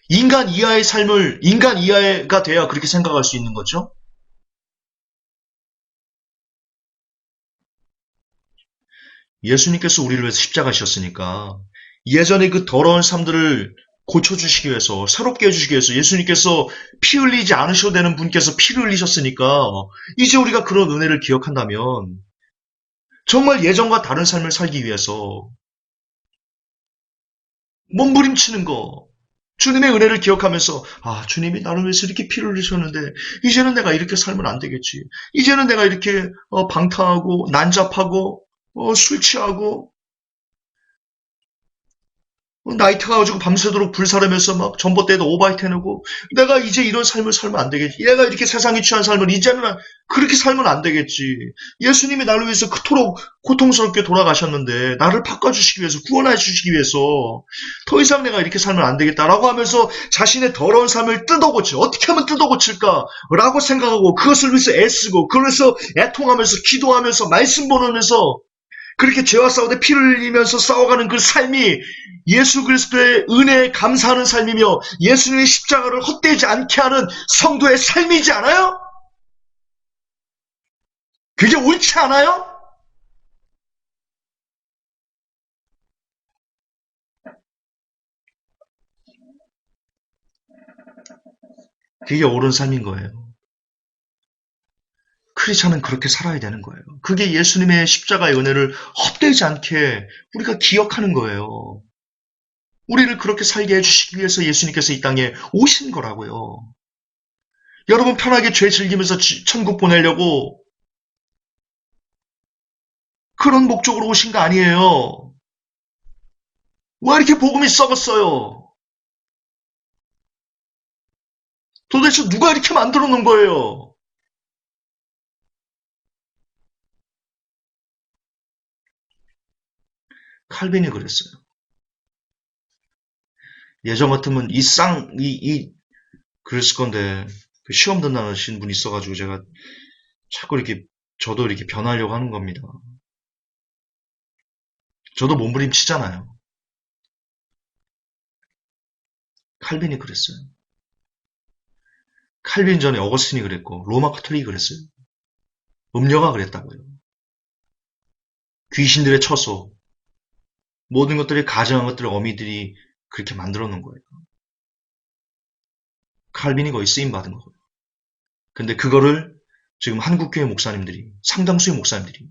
인간 이하의 삶을, 인간 이하가 돼야 그렇게 생각할 수 있는 거죠? 예수님께서 우리를 위해서 십자가셨으니까 예전에 그 더러운 삶들을 고쳐주시기 위해서, 새롭게 해주시기 위해서 예수님께서 피 흘리지 않으셔도 되는 분께서 피를 흘리셨으니까 이제 우리가 그런 은혜를 기억한다면 정말 예전과 다른 삶을 살기 위해서 몸부림치는 거, 주님의 은혜를 기억하면서 주님이 나를 위해서 이렇게 피를 흘리셨는데 이제는 내가 이렇게 살면 안 되겠지. 이제는 내가 이렇게 방탕하고 난잡하고 술 취하고 나이트 가가지고 밤새도록 불사르면서 막 전봇대에도 오바이트 해놓고 내가 이제 이런 삶을 살면 안 되겠지. 내가 이렇게 세상에 취한 삶을 이제는 그렇게 살면 안 되겠지. 예수님이 나를 위해서 그토록 고통스럽게 돌아가셨는데 나를 바꿔주시기 위해서, 구원해 주시기 위해서 더 이상 내가 이렇게 살면 안 되겠다라고 하면서 자신의 더러운 삶을 뜯어고쳐, 어떻게 하면 뜯어고칠까라고 생각하고 그것을 위해서 애쓰고 그래서 애통하면서 기도하면서 말씀 보내면서 그렇게 죄와 싸우되 피를 흘리면서 싸워가는 그 삶이 예수 그리스도의 은혜에 감사하는 삶이며 예수님의 십자가를 헛되지 않게 하는 성도의 삶이지 않아요? 그게 옳지 않아요? 그게 옳은 삶인 거예요. 크리스찬은 그렇게 살아야 되는 거예요. 그게 예수님의 십자가의 은혜를 헛되지 않게 우리가 기억하는 거예요. 우리를 그렇게 살게 해주시기 위해서 예수님께서 이 땅에 오신 거라고요. 여러분 편하게 죄 즐기면서 천국 보내려고 그런 목적으로 오신 거 아니에요. 왜 이렇게 복음이 썩었어요? 도대체 누가 이렇게 만들어 놓은 거예요? 칼빈이 그랬어요. 예전 같으면 그랬을 건데, 그 시험 듣나신 분이 있어가지고 제가 자꾸 이렇게, 저도 이렇게 변하려고 하는 겁니다. 저도 몸부림치잖아요. 칼빈이 그랬어요. 칼빈 전에 어거스틴이 그랬고, 로마 카톨릭이 그랬어요. 음료가 그랬다고요. 귀신들의 처소, 모든 것들이 가증한 것들을 어미들이 그렇게 만들어 놓은 거예요. 칼빈이 거의 쓰임받은 거예요. 근데 그거를 지금 한국교회 목사님들이, 상당수의 목사님들이,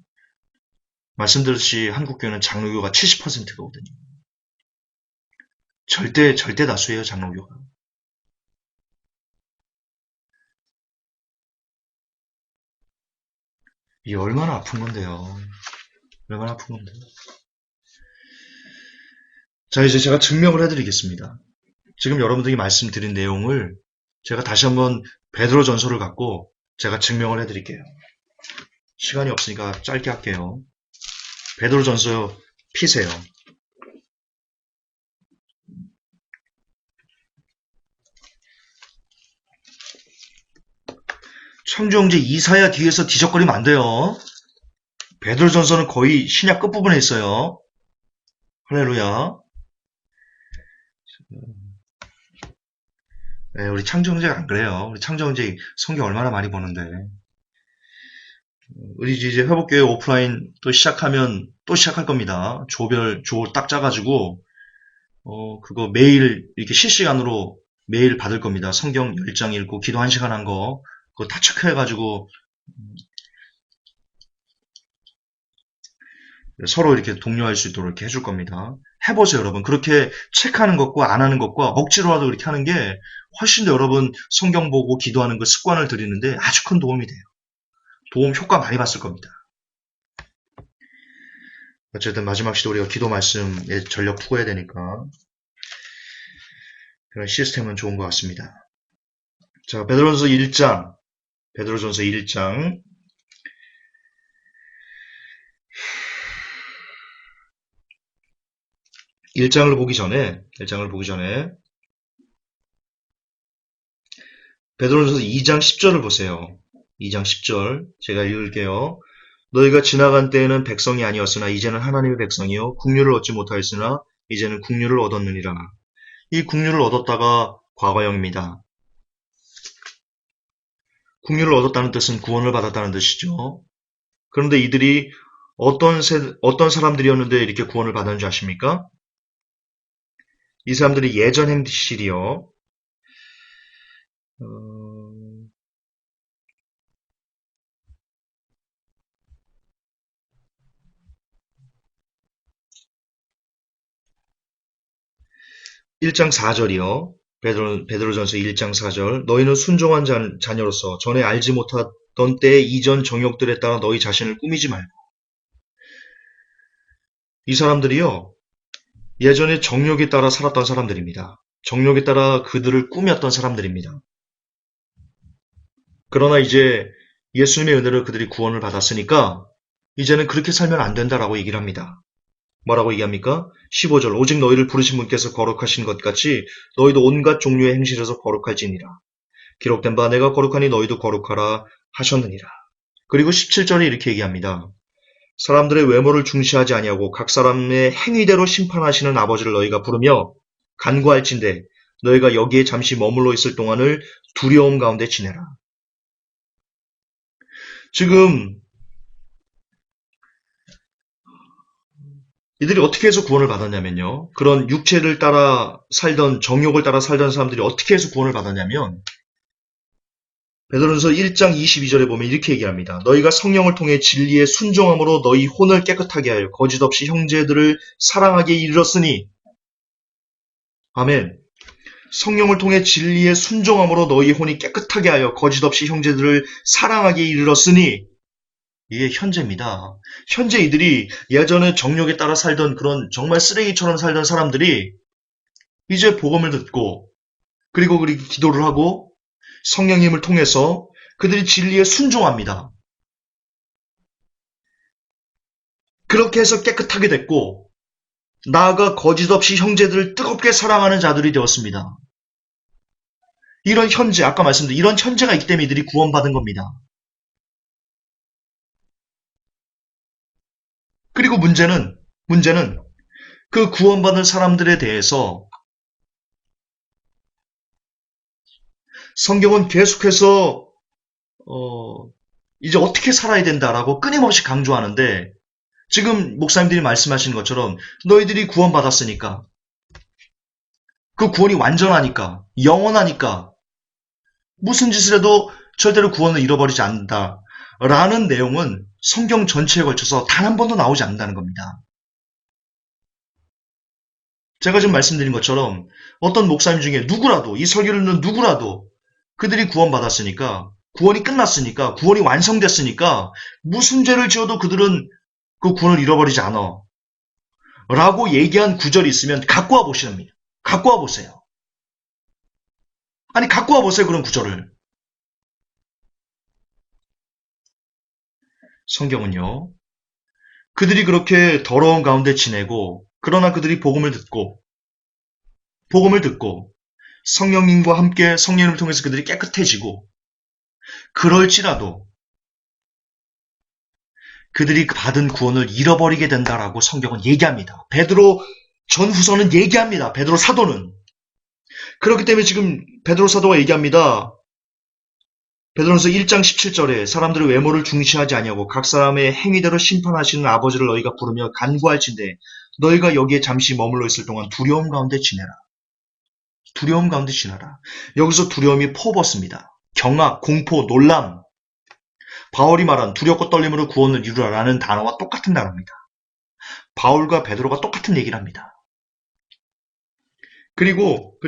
말씀드렸듯이 한국교회는 장로교가 70%거든요. 절대 다수예요, 장로교가. 이게 얼마나 아픈 건데요. 얼마나 아픈 건데요. 자, 이제 제가 증명을 해드리겠습니다. 지금 여러분들이 말씀드린 내용을 제가 다시 한번 베드로 전서를 갖고 제가 증명을 해드릴게요. 시간이 없으니까 짧게 할게요. 베드로 전서 피세요. 창조형제 이사야 뒤에서 뒤적거리면 안 돼요. 베드로 전서는 거의 신약 끝부분에 있어요. 할렐루야. 네, 우리 창조형제가 안 그래요. 우리 창조형제 성경 얼마나 많이 보는데. 우리 이제 회복교회 오프라인 또 시작하면 또 시작할 겁니다. 조 딱 짜가지고, 그거 매일 이렇게 실시간으로 매일 받을 겁니다. 성경 10장 읽고 기도 1시간 한 거, 그거 다 체크해가지고, 서로 이렇게 독려할 수 있도록 이렇게 해줄 겁니다. 해보세요, 여러분. 그렇게 체크하는 것과 안 하는 것과 억지로라도 이렇게 하는 게 훨씬 더 여러분 성경 보고 기도하는 그 습관을 들이는데 아주 큰 도움이 돼요. 도움 효과 많이 봤을 겁니다. 어쨌든 마지막 시도 우리가 기도 말씀에 전력 푸어야 되니까 그런 시스템은 좋은 것 같습니다. 자, 베드로전서 1장. 1장을 보기 전에 베드로전서 2장 10절을 보세요. 2장 10절 제가 읽을게요. 너희가 지나간 때에는 백성이 아니었으나 이제는 하나님의 백성이요 국류를 얻지 못하였으나 이제는 국류를 얻었느니라. 이 국류를 얻었다가 과거형입니다. 국류를 얻었다는 뜻은 구원을 받았다는 뜻이죠. 그런데 이들이 어떤 사람들이었는데 이렇게 구원을 받았는지 아십니까? 이 사람들이 예전 행실이요. 1장 4절이요. 베드로전서 1장 4절. 너희는 순종한 자녀로서 전에 알지 못하던 때의 이전 정욕들에 따라 너희 자신을 꾸미지 말고. 이 사람들이요. 예전에 정욕에 따라 살았던 사람들입니다. 정욕에 따라 그들을 꾸몄던 사람들입니다. 그러나 이제 예수님의 은혜로 그들이 구원을 받았으니까 이제는 그렇게 살면 안 된다라고 얘기를 합니다. 뭐라고 얘기합니까? 15절 오직 너희를 부르신 분께서 거룩하신 것 같이 너희도 온갖 종류의 행실에서 거룩할지니라. 기록된 바 내가 거룩하니 너희도 거룩하라 하셨느니라. 그리고 17절에 이렇게 얘기합니다. 사람들의 외모를 중시하지 아니하고 각 사람의 행위대로 심판하시는 아버지를 너희가 부르며 간구할진대 너희가 여기에 잠시 머물러 있을 동안을 두려움 가운데 지내라. 지금 이들이 어떻게 해서 구원을 받았냐면요. 그런 육체를 따라 살던 정욕을 따라 살던 사람들이 어떻게 해서 구원을 받았냐면 베드로전서 1장 22절에 보면 이렇게 얘기합니다. 너희가 성령을 통해 진리에 순종함으로 너희 혼을 깨끗하게 하여 거짓 없이 형제들을 사랑하게 이르렀으니 아멘. 성령을 통해 진리에 순종함으로 너희 혼이 깨끗하게 하여 거짓 없이 형제들을 사랑하게 이르렀으니 이게 현재입니다. 현재 이들이 예전에 정욕에 따라 살던 그런 정말 쓰레기처럼 살던 사람들이 이제 복음을 듣고 그리고 기도를 하고 성령님을 통해서 그들이 진리에 순종합니다. 그렇게 해서 깨끗하게 됐고 나아가 거짓 없이 형제들을 뜨겁게 사랑하는 자들이 되었습니다. 이런 현재, 아까 말씀드린 이런 현재가 있기 때문에 이들이 구원받은 겁니다. 그리고 문제는 그 구원받은 사람들에 대해서 성경은 계속해서 이제 어떻게 살아야 된다라고 끊임없이 강조하는데 지금 목사님들이 말씀하신 것처럼 너희들이 구원받았으니까 그 구원이 완전하니까 영원하니까 무슨 짓을 해도 절대로 구원을 잃어버리지 않는다 라는 내용은 성경 전체에 걸쳐서 단 한 번도 나오지 않는다는 겁니다. 제가 지금 말씀드린 것처럼 어떤 목사님 중에 누구라도 이 설교를 듣는 누구라도 그들이 구원받았으니까 구원이 끝났으니까 구원이 완성됐으니까 무슨 죄를 지어도 그들은 그 구원을 잃어버리지 않아 라고 얘기한 구절이 있으면 갖고 와 보시랍니다. 갖고 와 보세요. 아니 갖고 와 보세요. 그런 구절을. 성경은요. 그들이 그렇게 더러운 가운데 지내고 그러나 그들이 복음을 듣고 성령님과 함께 성령님을 통해서 그들이 깨끗해지고 그럴지라도 그들이 받은 구원을 잃어버리게 된다라고 성경은 얘기합니다. 베드로 전후서는 얘기합니다. 베드로 사도는. 그렇기 때문에 지금 베드로 사도가 얘기합니다. 베드로서 1장 17절에 사람들의 외모를 중시하지 아니하고 각 사람의 행위대로 심판하시는 아버지를 너희가 부르며 간구할진대 너희가 여기에 잠시 머물러 있을 동안 두려움 가운데 지내라. 두려움 가운데 지내라. 여기서 두려움이 퍼붓습니다. 경악, 공포, 놀람. 바울이 말한 두렵고 떨림으로 구원을 이루라라는 단어와 똑같은 단어입니다. 바울과 베드로가 똑같은 얘기를 합니다. 그리고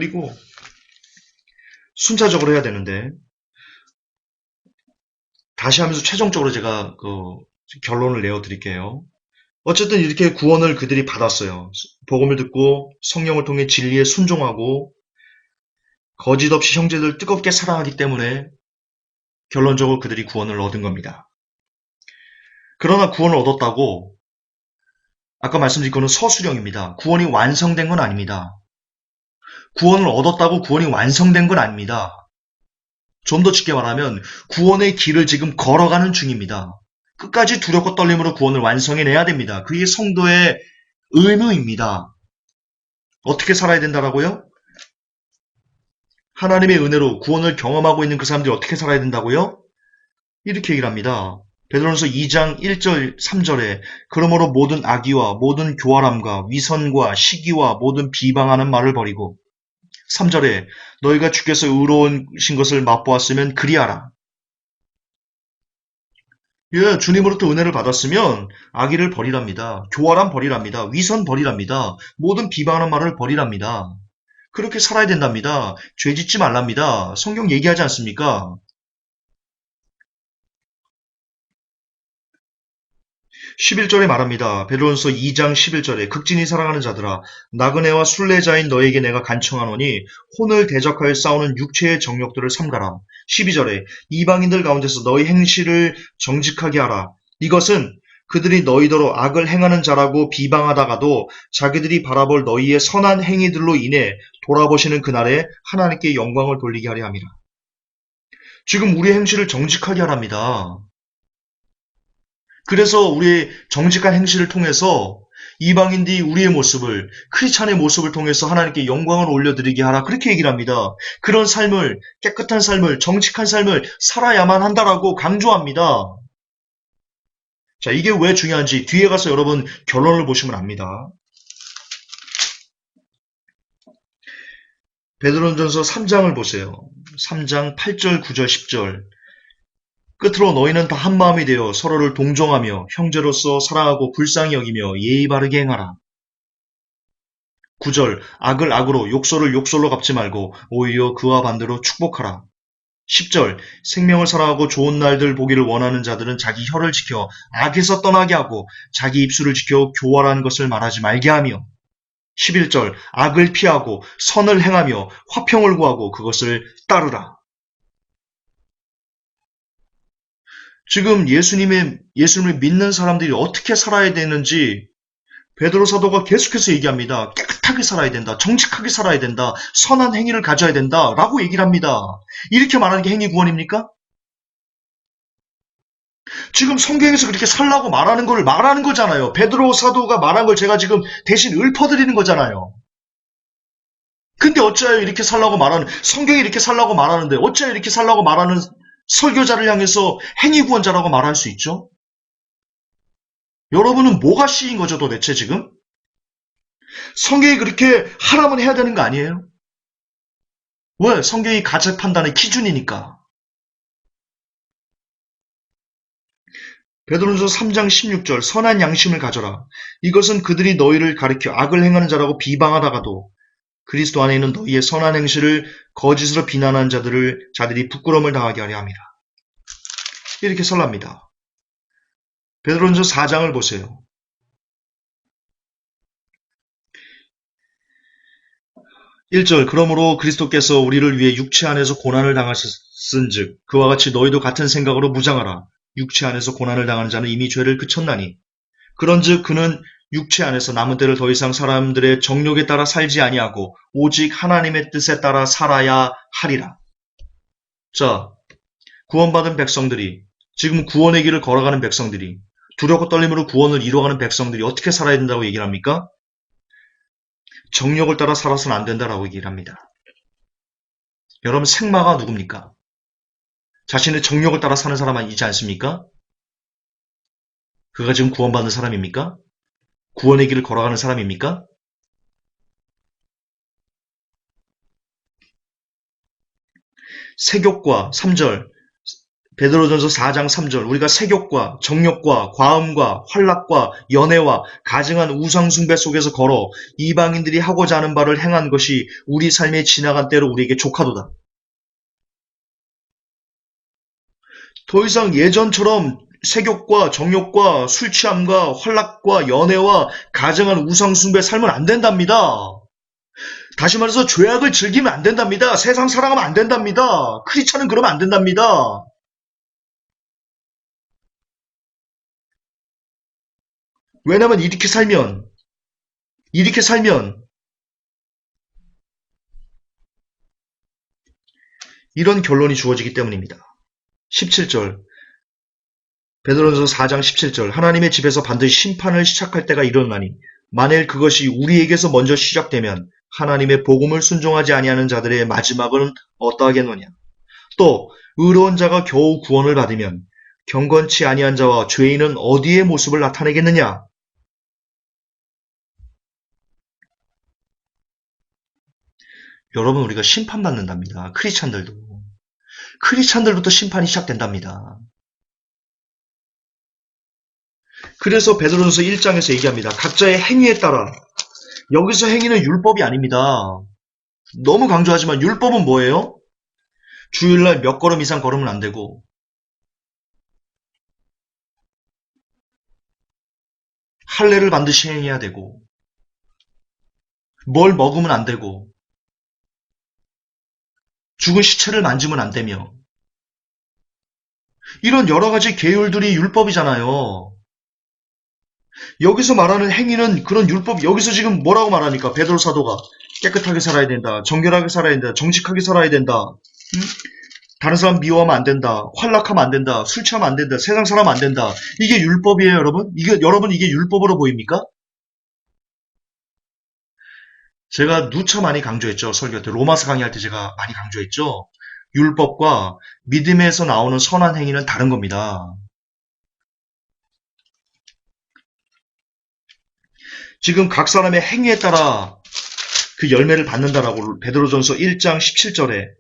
순차적으로 해야 되는데 다시 하면서 최종적으로 제가 결론을 내어드릴게요. 어쨌든 이렇게 구원을 그들이 받았어요. 복음을 듣고 성령을 통해 진리에 순종하고 거짓 없이 형제들 뜨겁게 사랑하기 때문에 결론적으로 그들이 구원을 얻은 겁니다. 그러나 구원을 얻었다고 아까 말씀드린 거는 서술형입니다. 구원이 완성된 건 아닙니다. 구원을 얻었다고 구원이 완성된 건 아닙니다. 좀 더 쉽게 말하면 구원의 길을 지금 걸어가는 중입니다. 끝까지 두렵고 떨림으로 구원을 완성해내야 됩니다. 그게 성도의 의무입니다. 어떻게 살아야 된다고요? 하나님의 은혜로 구원을 경험하고 있는 그 사람들이 어떻게 살아야 된다고요? 이렇게 얘기를 합니다. 베드로전서 2장 1절 3절에 그러므로 모든 악의와 모든 교활함과 위선과 시기와 모든 비방하는 말을 버리고 3절에 너희가 주께서 의로우신 것을 맛보았으면 그리하라. 예, 주님으로부터 은혜를 받았으면 악의를 버리랍니다. 교활함 버리랍니다. 위선 버리랍니다. 모든 비방하는 말을 버리랍니다. 그렇게 살아야 된답니다. 죄 짓지 말랍니다. 성경 얘기하지 않습니까? 11절에 말합니다. 베드로전서 2장 11절에 극진히 사랑하는 자들아 나그네와 순례자인 너에게 내가 간청하노니 혼을 대적하여 싸우는 육체의 정욕들을 삼가라. 12절에 이방인들 가운데서 너희 행실을 정직하게 하라. 이것은 그들이 너희더러 악을 행하는 자라고 비방하다가도 자기들이 바라볼 너희의 선한 행위들로 인해 돌아보시는 그날에 하나님께 영광을 돌리게 하려 함이라. 지금 우리의 행실을 정직하게 하랍니다. 그래서 우리의 정직한 행실을 통해서 이방인들이 우리의 모습을, 크리스찬의 모습을 통해서 하나님께 영광을 올려드리게 하라. 그렇게 얘기를 합니다. 그런 삶을, 깨끗한 삶을, 정직한 삶을 살아야만 한다라고 강조합니다. 자, 이게 왜 중요한지 뒤에 가서 여러분 결론을 보시면 압니다. 베드로전서 3장을 보세요. 3장 8절, 9절, 10절. 끝으로 너희는 다 한마음이 되어 서로를 동정하며 형제로서 사랑하고 불쌍히 여기며 예의 바르게 행하라. 9절, 악을 악으로, 욕설을 욕설로 갚지 말고 오히려 그와 반대로 축복하라. 10절, 생명을 사랑하고 좋은 날들 보기를 원하는 자들은 자기 혀를 지켜 악에서 떠나게 하고 자기 입술을 지켜 교활한 것을 말하지 말게 하며 11절, 악을 피하고 선을 행하며 화평을 구하고 그것을 따르라. 지금 예수님을 믿는 사람들이 어떻게 살아야 되는지 베드로 사도가 계속해서 얘기합니다. 깨끗하게 살아야 된다. 정직하게 살아야 된다. 선한 행위를 가져야 된다. 라고 얘기를 합니다. 이렇게 말하는 게 행위 구원입니까? 지금 성경에서 그렇게 살라고 말하는 거잖아요. 베드로 사도가 말한 걸 제가 지금 대신 읊어드리는 거잖아요. 근데 어찌하여 이렇게 살라고 말하는, 성경이 이렇게 살라고 말하는데 어찌하여 이렇게 살라고 말하는 설교자를 향해서 행위 구원자라고 말할 수 있죠? 여러분은 뭐가 C인 거죠 도대체 지금? 성경이 그렇게 하라면 해야 되는 거 아니에요? 왜? 성경이 가치 판단의 기준이니까. 베드로전서 3장 16절 선한 양심을 가져라. 이것은 그들이 너희를 가리켜 악을 행하는 자라고 비방하다가도 그리스도 안에 있는 너희의 선한 행실을 거짓으로 비난하는 자들이 부끄러움을 당하게 하려 함이라. 이렇게 설랍니다. 베드로전서 4장을 보세요. 1절 그러므로 그리스도께서 우리를 위해 육체 안에서 고난을 당하셨은즉 그와 같이 너희도 같은 생각으로 무장하라. 육체 안에서 고난을 당하는 자는 이미 죄를 그쳤나니 그런즉 그는 육체 안에서 남은 때를 더 이상 사람들의 정욕에 따라 살지 아니하고 오직 하나님의 뜻에 따라 살아야 하리라. 자, 구원받은 백성들이 지금 구원의 길을 걸어가는 백성들이 두렵고 떨림으로 구원을 이루어가는 백성들이 어떻게 살아야 된다고 얘기를 합니까? 정욕을 따라 살아서는 안 된다라고 얘기를 합니다. 여러분 생마가 누굽니까? 자신의 정욕을 따라 사는 사람이지 않습니까? 그가 지금 구원받는 사람입니까? 구원의 길을 걸어가는 사람입니까? 세욕과 3절 베드로전서 4장 3절 우리가 세욕과 정욕과 과음과 활락과 연애와 가증한 우상숭배 속에서 걸어 이방인들이 하고자 하는 바를 행한 것이 우리 삶에 지나간 때로 우리에게 족하도다. 더 이상 예전처럼 세욕과 정욕과 술취함과 활락과 연애와 가증한 우상숭배 살면 안 된답니다. 다시 말해서 죄악을 즐기면 안 된답니다. 세상 사랑하면 안 된답니다. 크리스찬은 그러면 안 된답니다. 왜냐면 이렇게 살면 이런 결론이 주어지기 때문입니다. 17절 베드로전서 4장 17절 하나님의 집에서 반드시 심판을 시작할 때가 일어나니 만일 그것이 우리에게서 먼저 시작되면 하나님의 복음을 순종하지 아니하는 자들의 마지막은 어떠하겠느냐. 또 의로운 자가 겨우 구원을 받으면 경건치 아니한 자와 죄인은 어디에 모습을 나타내겠느냐. 여러분 우리가 심판받는답니다. 크리스찬들부터 심판이 시작된답니다. 그래서 베드로전서 1장에서 얘기합니다. 각자의 행위에 따라 여기서 행위는 율법이 아닙니다. 너무 강조하지만 율법은 뭐예요? 주일날 몇 걸음 이상 걸으면 안 되고 할례를 반드시 행해야 되고 뭘 먹으면 안 되고 죽은 시체를 만지면 안 되며 이런 여러 가지 계율들이 율법이잖아요. 여기서 말하는 행위는 그런 율법, 여기서 지금 뭐라고 말하니까 베드로 사도가 깨끗하게 살아야 된다, 정결하게 살아야 된다, 정직하게 살아야 된다, 다른 사람 미워하면 안 된다, 활락하면 안 된다, 술 취하면 안 된다, 세상 사람하면 안 된다. 이게 율법이에요, 여러분? 여러분 이게 율법으로 보입니까? 제가 누차 많이 강조했죠. 설교 때 로마서 강의할 때 제가 많이 강조했죠. 율법과 믿음에서 나오는 선한 행위는 다른 겁니다. 지금 각 사람의 행위에 따라 그 열매를 받는다라고 베드로전서 1장 17절에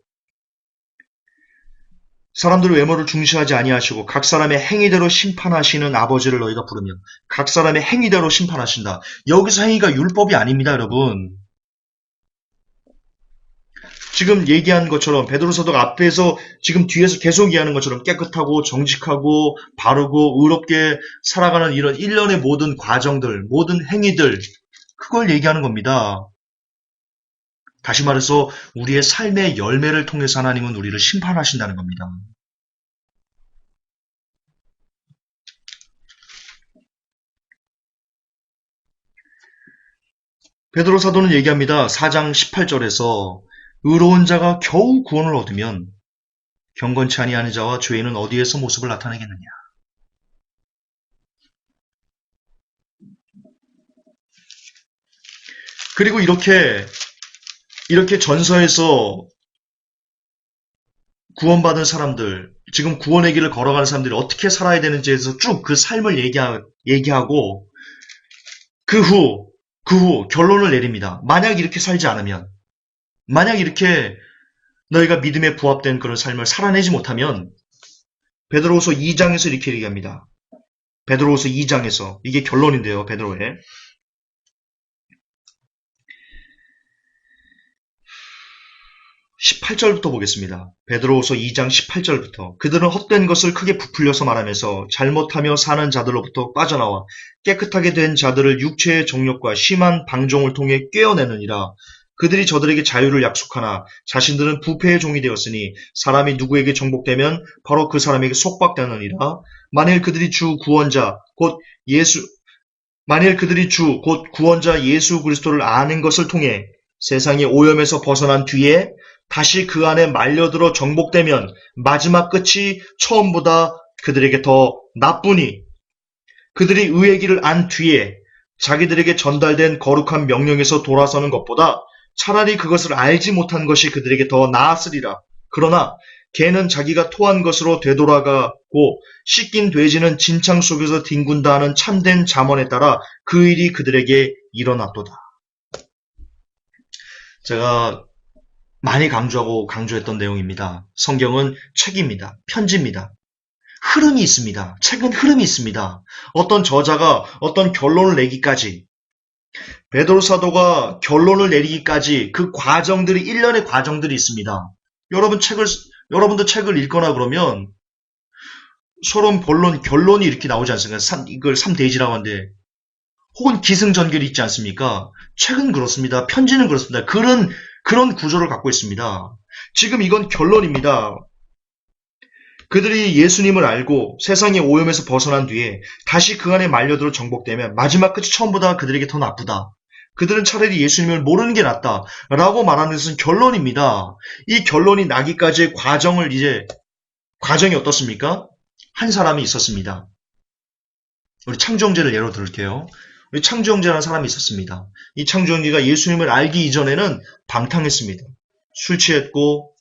사람들의 외모를 중시하지 아니하시고 각 사람의 행위대로 심판하시는 아버지를 너희가 부르며 각 사람의 행위대로 심판하신다. 여기서 행위가 율법이 아닙니다, 여러분. 지금 얘기한 것처럼 베드로 사도가 앞에서 지금 뒤에서 계속 얘기하는 것처럼 깨끗하고 정직하고 바르고 의롭게 살아가는 이런 일련의 모든 과정들, 모든 행위들, 그걸 얘기하는 겁니다. 다시 말해서 우리의 삶의 열매를 통해서 하나님은 우리를 심판하신다는 겁니다. 베드로 사도는 얘기합니다. 4장 18절에서 의로운 자가 겨우 구원을 얻으면 경건치 아니하는 자와 죄인은 어디에서 모습을 나타내겠느냐. 그리고 이렇게 전서에서 구원받은 사람들, 지금 구원의 길을 걸어가는 사람들이 어떻게 살아야 되는지에서 쭉 그 삶을 얘기하고 그 후 결론을 내립니다. 만약 이렇게 살지 않으면, 만약 이렇게 너희가 믿음에 부합된 그런 삶을 살아내지 못하면 베드로후서 2장에서 이렇게 얘기합니다. 베드로후서 2장에서 이게 결론인데요. 베드로의 18절부터 보겠습니다. 베드로후서 2장 18절부터 그들은 헛된 것을 크게 부풀려서 말하면서 잘못하며 사는 자들로부터 빠져나와 깨끗하게 된 자들을 육체의 정욕과 심한 방종을 통해 꿰어내느니라. 그들이 저들에게 자유를 약속하나 자신들은 부패의 종이 되었으니 사람이 누구에게 정복되면 바로 그 사람에게 속박되느니라. 만일 그들이 주 구원자 예수 그리스도를 아는 것을 통해 세상의 오염에서 벗어난 뒤에 다시 그 안에 말려들어 정복되면 마지막 끝이 처음보다 그들에게 더 나쁘니 그들이 의의 길을 안 뒤에 자기들에게 전달된 거룩한 명령에서 돌아서는 것보다 차라리 그것을 알지 못한 것이 그들에게 더 나았으리라. 그러나 개는 자기가 토한 것으로 되돌아가고 씻긴 돼지는 진창 속에서 뒹군다 하는 참된 잠언에 따라 그 일이 그들에게 일어났도다. 제가 많이 강조했던 내용입니다. 성경은 책입니다. 편지입니다. 흐름이 있습니다. 책은 흐름이 있습니다. 어떤 저자가 어떤 결론을 내기까지, 베드로 사도가 결론을 내리기까지 그 과정들이, 일련의 과정들이 있습니다. 여러분도 책을 읽거나 그러면 서론, 본론, 결론이 이렇게 나오지 않습니까? 이걸 3대지라고 하는데, 혹은 기승전결이 있지 않습니까? 책은 그렇습니다. 편지는 그렇습니다. 그런 구조를 갖고 있습니다. 지금 이건 결론입니다. 그들이 예수님을 알고 세상의 오염에서 벗어난 뒤에 다시 그 안에 말려들어 정복되면 마지막 끝이 처음보다 그들에게 더 나쁘다. 그들은 차라리 예수님을 모르는 게 낫다. 라고 말하는 것은 결론입니다. 이 결론이 나기까지의 과정이 어떻습니까? 한 사람이 있었습니다. 우리 창주 형제를 예로 들을게요. 우리 창주 형제라는 사람이 있었습니다. 이 창주 형제가 예수님을 알기 이전에는 방탕했습니다. 술 취했고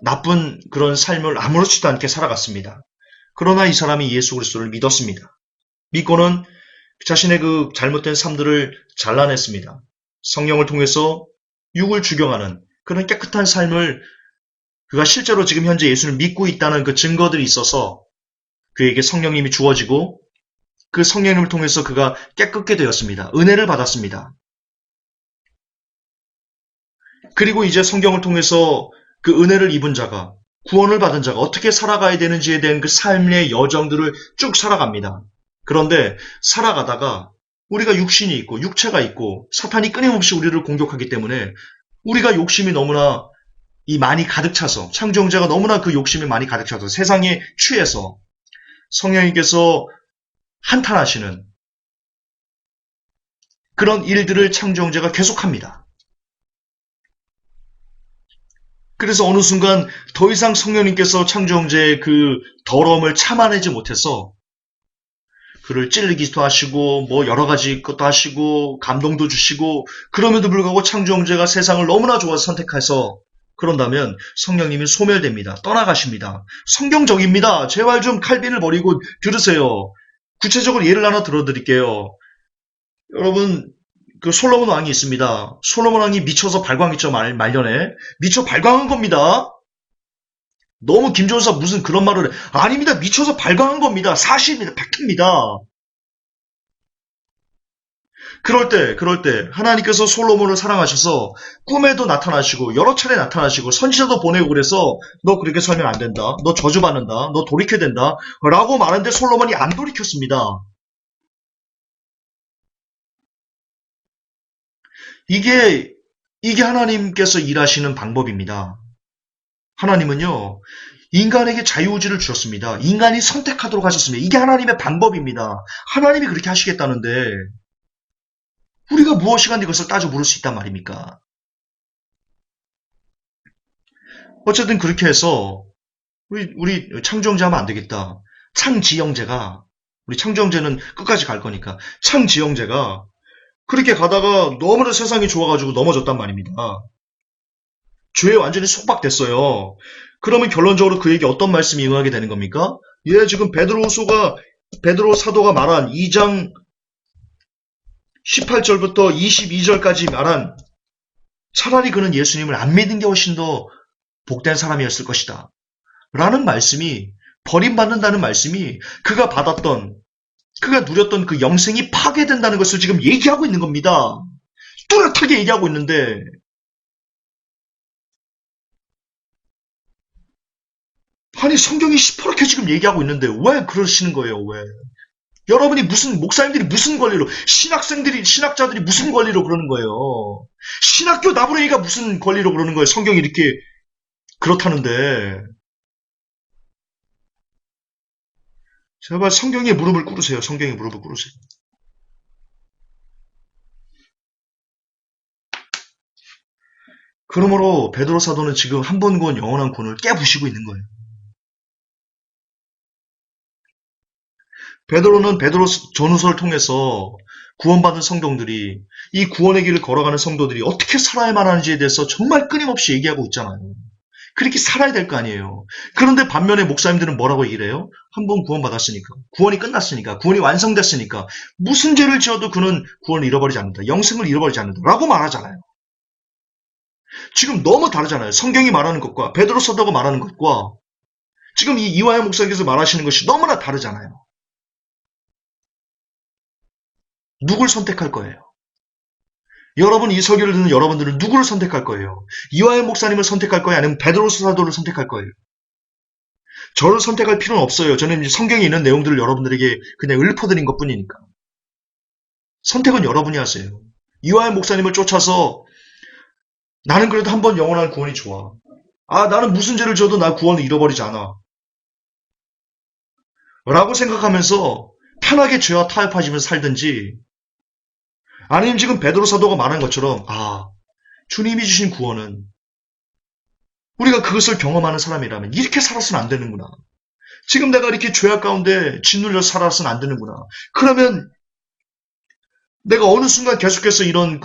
나쁜 그런 삶을 아무렇지도 않게 살아갔습니다. 그러나 이 사람이 예수 그리스도를 믿었습니다. 믿고는 자신의 그 잘못된 삶들을 잘라냈습니다. 성령을 통해서 육을 주경하는 그런 깨끗한 삶을 그가 실제로 지금 현재 예수를 믿고 있다는 그 증거들이 있어서 그에게 성령님이 주어지고 그 성령님을 통해서 그가 깨끗게 되었습니다. 은혜를 받았습니다. 그리고 이제 성경을 통해서 그 은혜를 입은 자가, 구원을 받은 자가 어떻게 살아가야 되는지에 대한 그 삶의 여정들을 쭉 살아갑니다. 그런데 살아가다가 우리가 육신이 있고 육체가 있고 사탄이 끊임없이 우리를 공격하기 때문에 우리가 욕심이 너무나 많이 가득 차서, 창조형제가 너무나 그 욕심이 많이 가득 차서 세상에 취해서 성령님께서 한탄하시는 그런 일들을 창조형제가 계속합니다. 그래서 어느 순간 더 이상 성령님께서 창조형제의 그 더러움을 참아내지 못해서 그를 찔르기도 하시고 뭐 여러 가지 것도 하시고 감동도 주시고 그럼에도 불구하고 창조형제가 세상을 너무나 좋아서 선택해서 그런다면 성령님이 소멸됩니다. 떠나가십니다. 성경적입니다. 제발 좀 칼빈을 버리고 들으세요. 구체적으로 예를 하나 들어드릴게요. 여러분 그 솔로몬 왕이 있습니다. 솔로몬 왕이 미쳐서 발광했죠. 말년에. 미쳐 발광한 겁니다. 너무 김종사 무슨 그런 말을 해. 아닙니다. 미쳐서 발광한 겁니다. 사실입니다. 팩트입니다. 그럴 때 하나님께서 솔로몬을 사랑하셔서 꿈에도 나타나시고 여러 차례 나타나시고 선지자도 보내고 그래서 너 그렇게 살면 안 된다. 너 저주받는다. 너 돌이켜야 된다. 라고 말하는데 솔로몬이 안 돌이켰습니다. 이게 하나님께서 일하시는 방법입니다. 하나님은요, 인간에게 자유의지를 주셨습니다. 인간이 선택하도록 하셨습니다. 이게 하나님의 방법입니다. 하나님이 그렇게 하시겠다는데 우리가 무엇이간데 이것을 따져 물을 수 있단 말입니까? 어쨌든 그렇게 해서 우리 창조형제 하면 안 되겠다. 창지형제가 우리 창조형제는 끝까지 갈 거니까 창지형제가 그렇게 가다가 너무나 세상이 좋아가지고 넘어졌단 말입니다. 죄에 완전히 속박됐어요. 그러면 결론적으로 그에게 어떤 말씀이 응하게 되는 겁니까? 지금 베드로 사도가 말한 2장 18절부터 22절까지 말한 차라리 그는 예수님을 안 믿는 게 훨씬 더 복된 사람이었을 것이다. 라는 말씀이 버림받는다는 말씀이 그가 누렸던 그 영생이 파괴된다는 것을 지금 얘기하고 있는 겁니다. 뚜렷하게 얘기하고 있는데 아니 성경이 시퍼렇게 지금 얘기하고 있는데 왜 그러시는 거예요? 왜? 여러분이 목사님들이 무슨 권리로 신학자들이 무슨 권리로 그러는 거예요? 신학교 나부랭이가 무슨 권리로 그러는 거예요? 성경이 이렇게 그렇다는데 제발 성경에 무릎을 꿇으세요. 성경에 무릎을 꿇으세요. 그러므로 베드로 사도는 지금 한 번 구원 영원한 구원을 깨부시고 있는 거예요. 베드로는 베드로 전후서를 통해서 구원받은 성도들이 이 구원의 길을 걸어가는 성도들이 어떻게 살아야만 하는지에 대해서 정말 끊임없이 얘기하고 있잖아요. 그렇게 살아야 될 거 아니에요. 그런데 반면에 목사님들은 뭐라고 얘기를 해요? 한 번 구원받았으니까, 구원이 끝났으니까, 구원이 완성됐으니까 무슨 죄를 지어도 그는 구원을 잃어버리지 않는다. 영생을 잃어버리지 않는다. 라고 말하잖아요. 지금 너무 다르잖아요. 성경이 말하는 것과 베드로 사도가 말하는 것과 지금 이 이화영 목사님께서 말하시는 것이 너무나 다르잖아요. 누굴 선택할 거예요? 여러분 이 설교를 듣는 여러분들은 누구를 선택할 거예요? 이화영 목사님을 선택할 거예요? 아니면 베드로 사도를 선택할 거예요? 저를 선택할 필요는 없어요. 저는 이제 성경에 있는 내용들을 여러분들에게 그냥 읊어드린 것 뿐이니까. 선택은 여러분이 하세요. 이화영 목사님을 쫓아서 나는 그래도 한 번 영원한 구원이 좋아. 나는 무슨 죄를 져도 나 구원을 잃어버리지 않아. 라고 생각하면서 편하게 죄와 타협하시면서 살든지 아니면 지금 베드로 사도가 말한 것처럼 주님이 주신 구원은 우리가 그것을 경험하는 사람이라면 이렇게 살아서는 안 되는구나. 지금 내가 이렇게 죄악 가운데 짓눌려서 살아서는 안 되는구나. 그러면 내가 어느 순간 계속해서 이런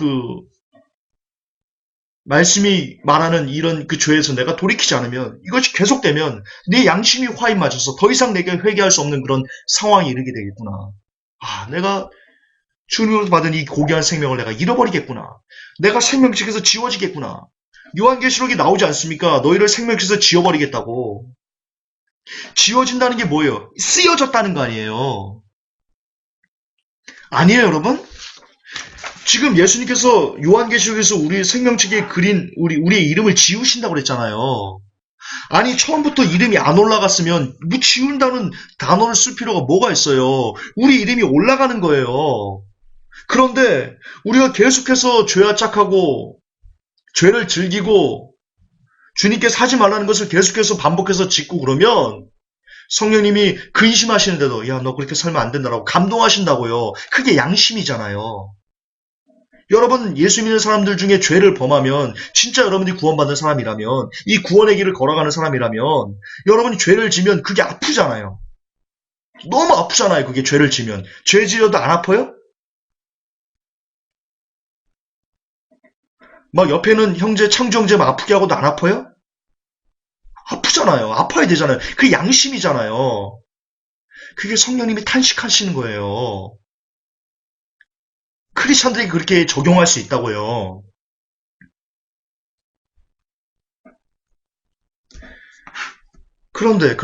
말씀이 말하는 이런 그 죄에서 내가 돌이키지 않으면 이것이 계속되면 내 양심이 화인 맞아서 더 이상 내게 회개할 수 없는 그런 상황이 이르게 되겠구나. 내가 주님으로부터 받은 이 고귀한 생명을 내가 잃어버리겠구나. 내가 생명책에서 지워지겠구나. 요한계시록이 나오지 않습니까? 너희를 생명책에서 지워버리겠다고. 지워진다는 게 뭐예요? 쓰여졌다는 거 아니에요. 아니에요, 여러분? 지금 예수님께서 요한계시록에서 우리 생명책에 그린 우리의 이름을 지우신다고 그랬잖아요. 아니 처음부터 이름이 안 올라갔으면 지운다는 단어를 쓸 필요가 뭐가 있어요. 우리 이름이 올라가는 거예요. 그런데 우리가 계속해서 죄와 짝하고 죄를 즐기고 주님께서 하지 말라는 것을 계속해서 반복해서 짓고 그러면 성령님이 근심하시는데도 너 그렇게 살면 안 된다라고 감동하신다고요. 그게 양심이잖아요. 여러분 예수 믿는 사람들 중에 죄를 범하면 진짜 여러분이 구원받는 사람이라면 이 구원의 길을 걸어가는 사람이라면 여러분이 죄를 지면 그게 아프잖아요. 너무 아프잖아요. 그게 죄를 지면. 죄 지어도 안 아파요? 막 옆에는 형제 창조 형제 막 아프게 하고도 안 아파요? 아프잖아요. 아파야 되잖아요. 그게 양심이잖아요. 그게 성령님이 탄식하시는 거예요. 크리스찬들이 그렇게 적용할 수 있다고요. 그런데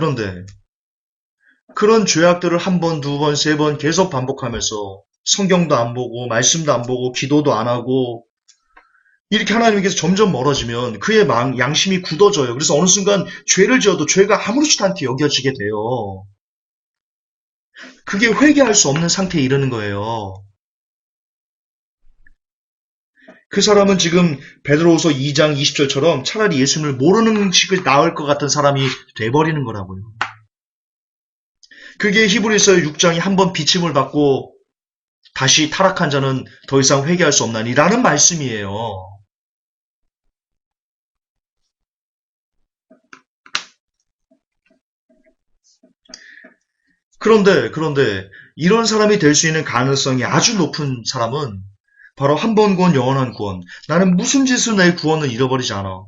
그런 죄악들을 한 번, 두 번, 세 번 계속 반복하면서 성경도 안 보고 말씀도 안 보고 기도도 안 하고 이렇게 하나님께서 점점 멀어지면 그의 양심이 굳어져요. 그래서 어느 순간 죄를 지어도 죄가 아무렇지도 않게 여겨지게 돼요. 그게 회개할 수 없는 상태에 이르는 거예요. 그 사람은 지금 베드로후서 2장 20절처럼 차라리 예수님을 모르는 식을 나을 것 같은 사람이 돼버리는 거라고요. 그게 히브리서 6장이 한번 비침을 받고 다시 타락한 자는 더 이상 회개할 수 없나니라는 말씀이에요. 그런데 이런 사람이 될 수 있는 가능성이 아주 높은 사람은 바로 한 번 구원, 영원한 구원. 나는 무슨 짓으로 내 구원을 잃어버리지 않아.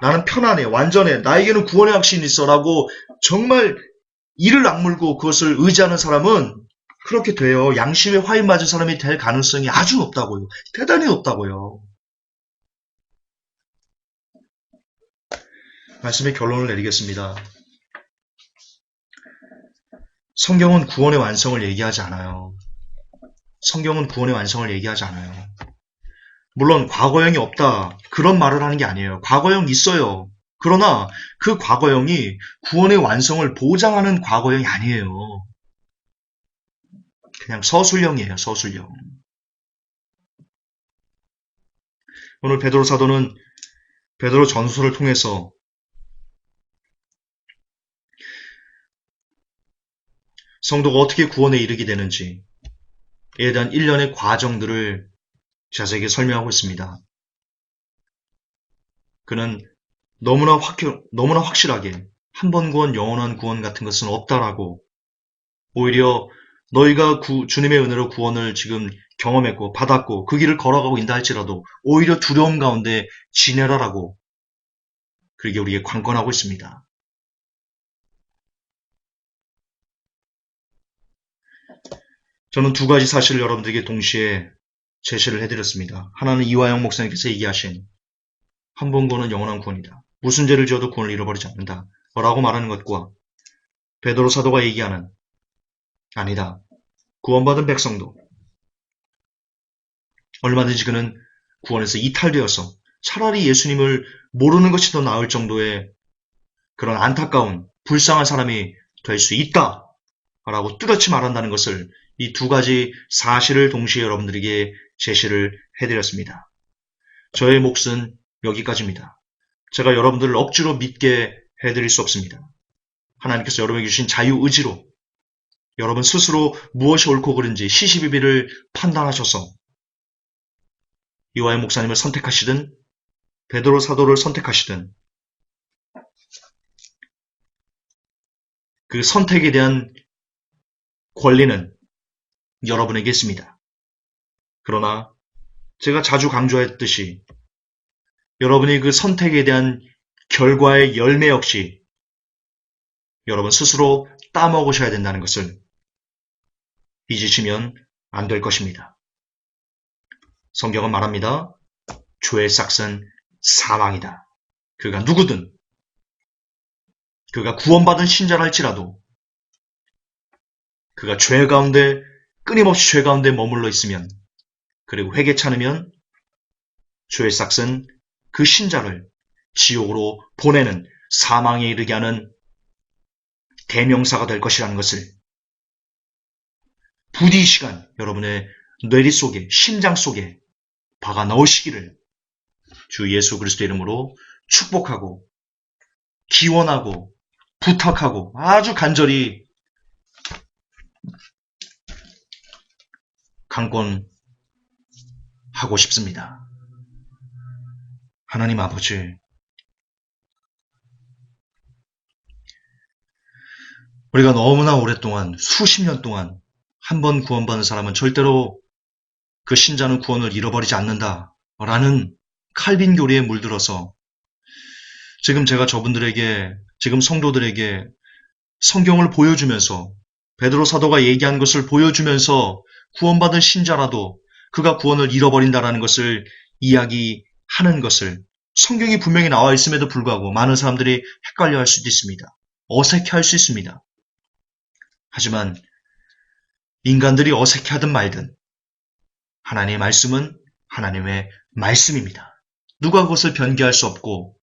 나는 편안해, 완전해. 나에게는 구원의 확신이 있어라고 정말 이를 악물고 그것을 의지하는 사람은 그렇게 돼요. 양심에 화인 맞은 사람이 될 가능성이 아주 높다고요. 대단히 높다고요. 말씀의 결론을 내리겠습니다. 성경은 구원의 완성을 얘기하지 않아요. 성경은 구원의 완성을 얘기하지 않아요. 물론 과거형이 없다 그런 말을 하는 게 아니에요. 과거형 있어요. 그러나 그 과거형이 구원의 완성을 보장하는 과거형이 아니에요. 그냥 서술형이에요. 서술형. 오늘 베드로 사도는 베드로 전서를 통해서 성도가 어떻게 구원에 이르게 되는지에 대한 일련의 과정들을 자세하게 설명하고 있습니다. 그는 너무나 확실하게 한 번 구원, 영원한 구원 같은 것은 없다라고, 오히려 너희가 주님의 은혜로 구원을 지금 경험했고 받았고 그 길을 걸어가고 있다 할지라도 오히려 두려움 가운데 지내라라고 그렇게 우리에게 관건하고 있습니다. 저는 두 가지 사실을 여러분들에게 동시에 제시를 해드렸습니다. 하나는 이화영 목사님께서 얘기하신 한 번 구원은 영원한 구원이다. 무슨 죄를 지어도 구원을 잃어버리지 않는다. 라고 말하는 것과 베드로 사도가 얘기하는 아니다. 구원받은 백성도 얼마든지 그는 구원에서 이탈되어서 차라리 예수님을 모르는 것이 더 나을 정도의 그런 안타까운 불쌍한 사람이 될 수 있다. 라고 뚜렷이 말한다는 것을 이 두 가지 사실을 동시에 여러분들에게 제시를 해드렸습니다. 저의 몫은 여기까지입니다. 제가 여러분들을 억지로 믿게 해드릴 수 없습니다. 하나님께서 여러분에게 주신 자유의지로 여러분 스스로 무엇이 옳고 그른지 시시비비를 판단하셔서 이화영 목사님을 선택하시든 베드로 사도를 선택하시든 그 선택에 대한 권리는 여러분에게 있습니다. 그러나 제가 자주 강조했듯이 여러분이 그 선택에 대한 결과의 열매 역시 여러분 스스로 따먹으셔야 된다는 것을 잊으시면 안 될 것입니다. 성경은 말합니다. 죄의 삭은 사망이다. 그가 누구든 그가 구원받은 신자라 할지라도 그가 죄 가운데 끊임없이 죄 가운데 머물러 있으면 그리고 회개치 않으면 죄의 삭은 그 신자를 지옥으로 보내는 사망에 이르게 하는 대명사가 될 것이라는 것을 부디 이 시간 여러분의 뇌리 속에 심장 속에 박아 넣으시기를 주 예수 그리스도의 이름으로 축복하고 기원하고 부탁하고 아주 간절히 강권하고 싶습니다. 하나님 아버지, 우리가 너무나 오랫동안 수십 년 동안 한 번 구원받은 사람은 절대로 그 신자는 구원을 잃어버리지 않는다라는 칼빈 교리에 물들어서 지금 제가 저분들에게 지금 성도들에게 성경을 보여주면서 베드로 사도가 얘기한 것을 보여주면서 구원받은 신자라도 그가 구원을 잃어버린다라는 것을 이야기하는 것을 성경이 분명히 나와 있음에도 불구하고 많은 사람들이 헷갈려할 수도 있습니다. 어색해할 수 있습니다. 하지만 인간들이 어색해하든 말든 하나님의 말씀은 하나님의 말씀입니다. 누가 그것을 변개할 수 없고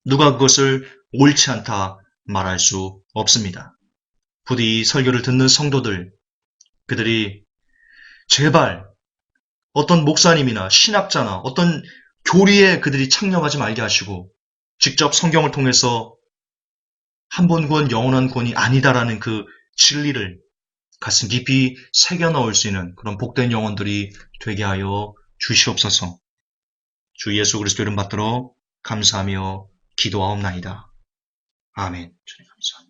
누가 그것을 옳지 않다 말할 수 없습니다. 부디 이 설교를 듣는 성도들, 그들이 제발 어떤 목사님이나 신학자나 어떤 교리에 그들이 착념하지 말게 하시고 직접 성경을 통해서 한 번 구원 영원한 구원이 아니다라는 그 진리를 가슴 깊이 새겨 넣을 수 있는 그런 복된 영혼들이 되게 하여 주시옵소서. 주 예수 그리스도 이름 받들어 감사하며 기도하옵나이다. 아멘. 주님 감사합니다.